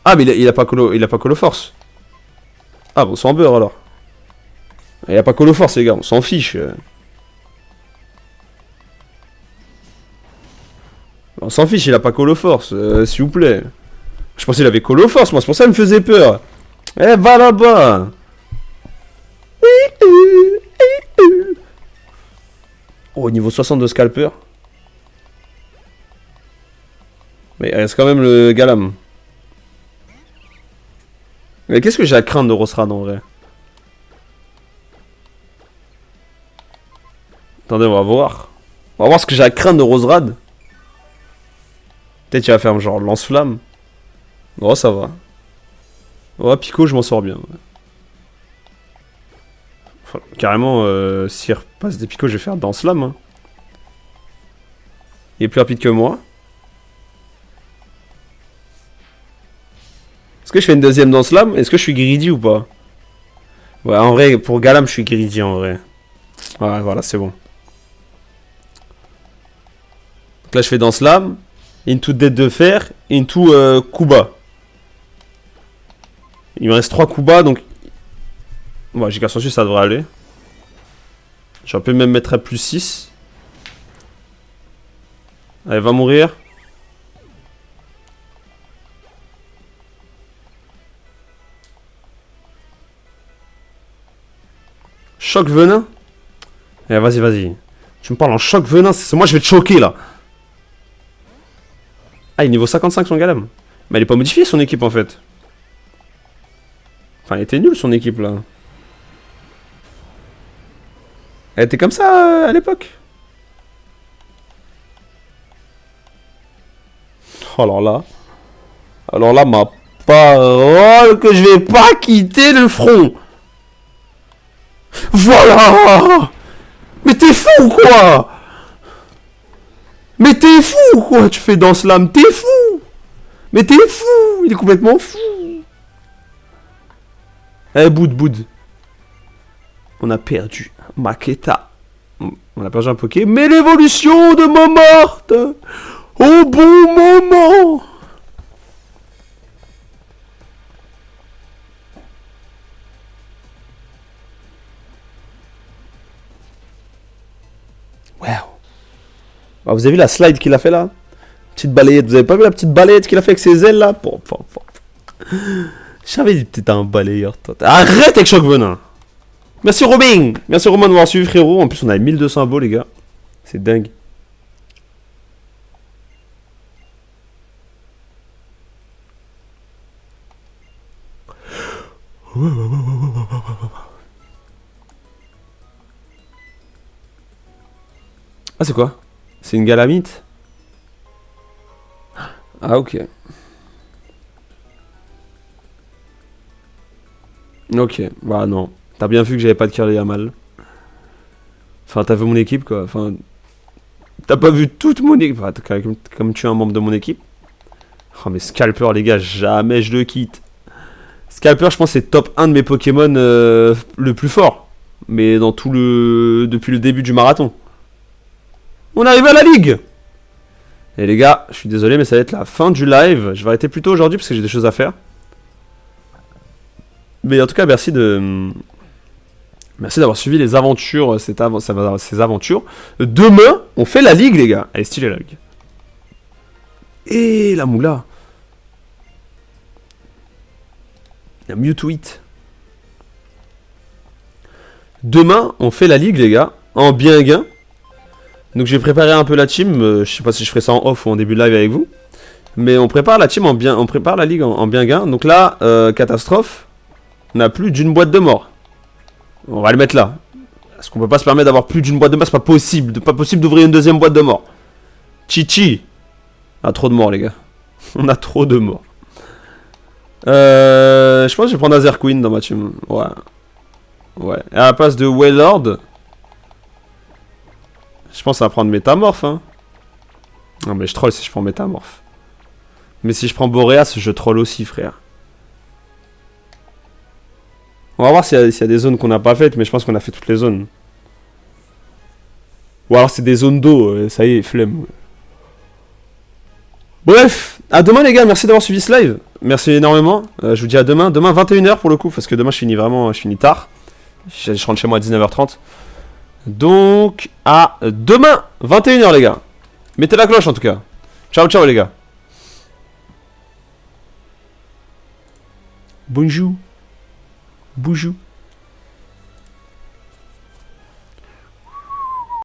S1: Ah, mais il a pas colo force. Ah, bon, sans beurre, alors. Il a pas colo force, les gars, on s'en fiche. On s'en fiche, il a pas colo force, s'il vous plaît. Je pensais qu'il avait colo force, moi, c'est pour ça qu'il me faisait peur. Eh, va là-bas! Oh, niveau 62 scalper. Mais il reste quand même le Galam. Mais qu'est-ce que j'ai à craindre de Rosrad en vrai? Attendez, on va voir. On va voir ce que j'ai à craindre de Rosrad. Peut-être qu'il va faire genre lance-flamme. Oh, ça va. Oh, Pico, je m'en sors bien. Enfin, carrément, s'il repasse des Pico, je vais faire lance-flamme. Hein. Il est plus rapide que moi. Est-ce que je fais une deuxième dans Slam? Est-ce que je suis greedy ou pas? Ouais, en vrai, pour Galam, je suis greedy en vrai. Ouais, voilà, c'est bon. Donc là, je fais dans Slam, into dette de fer, into Kuba. Il me reste 3 Kuba, donc... Ouais, j'ai qu'à sortir, ça devrait aller. J'aurais pu même mettre à plus 6. Allez, va mourir. Choc venin. Eh, vas-y, vas-y. Tu me parles en choc venin, c'est moi je vais te choquer là. Ah, il est niveau 55 son Galam. Mais elle est pas modifiée son équipe en fait. Enfin, elle était nulle son équipe là. Elle était comme ça à l'époque. Oh, alors là, ma parole que je vais pas quitter le front. Voilà. Mais t'es fou quoi. Mais t'es fou quoi. Tu fais dans Slam, t'es fou. Mais t'es fou. Il est complètement fou. Eh, Boud. On a perdu Maketa. On a perdu un Poké. Mais l'évolution de Montmartre. Au bon moment. Wow. Ah, vous avez vu la slide qu'il a fait là? Petite balayette. Vous avez pas vu la petite balayette qu'il a fait avec ses ailes là? Je savais que t'étais un balayeur toi. Arrête avec Choc Venin. Merci Robin. Merci Romain de m'avoir suivi frérot. En plus on a 1200 beaux les gars. C'est dingue. Ah c'est quoi? C'est une galamite? Ah ok. Ok, bah non. T'as bien vu que j'avais pas de Kirli Yamal. Enfin t'as vu mon équipe quoi. Enfin... T'as pas vu toute mon équipe. Enfin, comme tu es un membre de mon équipe. Oh mais Scalper les gars, jamais je le quitte. Scalper je pense c'est top 1 de mes Pokémon le plus fort. Mais dans tout le... Depuis le début du marathon. On arrive à la ligue. Et les gars, je suis désolé mais ça va être la fin du live. Je vais arrêter plus tôt aujourd'hui parce que j'ai des choses à faire. Mais en tout cas merci d'avoir suivi les aventures, ces aventures. Demain, on fait la ligue les gars. Elle est stylée la ligue. Et la moula. Il y a Mewtwo Hit. Demain, on fait la ligue les gars. En bien gain. Donc j'ai préparé un peu la team, je sais pas si je ferai ça en off ou en début de live avec vous. Mais on prépare la team en bien, on prépare la ligue en bien gain. Donc là, catastrophe, on a plus d'une boîte de mort. On va le mettre là. Parce qu'on peut pas se permettre d'avoir plus d'une boîte de mort, c'est pas possible. Pas possible d'ouvrir une deuxième boîte de mort. Chichi. On a trop de morts les gars. On a trop de morts. Je pense que je vais prendre Azer Queen dans ma team. Ouais. Ouais. Et à la place de Wailord, je pense à prendre Métamorphe, hein. Non mais je troll si je prends Métamorphe. Mais si je prends Boreas, je troll aussi, frère. On va voir s'il y a des zones qu'on n'a pas faites, mais je pense qu'on a fait toutes les zones. Ou alors c'est des zones d'eau, ça y est, flemme. Bref, à demain les gars, merci d'avoir suivi ce live. Merci énormément. Je vous dis à demain. Demain 21h pour le coup, parce que demain je finis tard. Je rentre chez moi à 19h30. Donc, à demain, 21h les gars. Mettez la cloche en tout cas. Ciao, ciao les gars. Bonjour. Bonjour.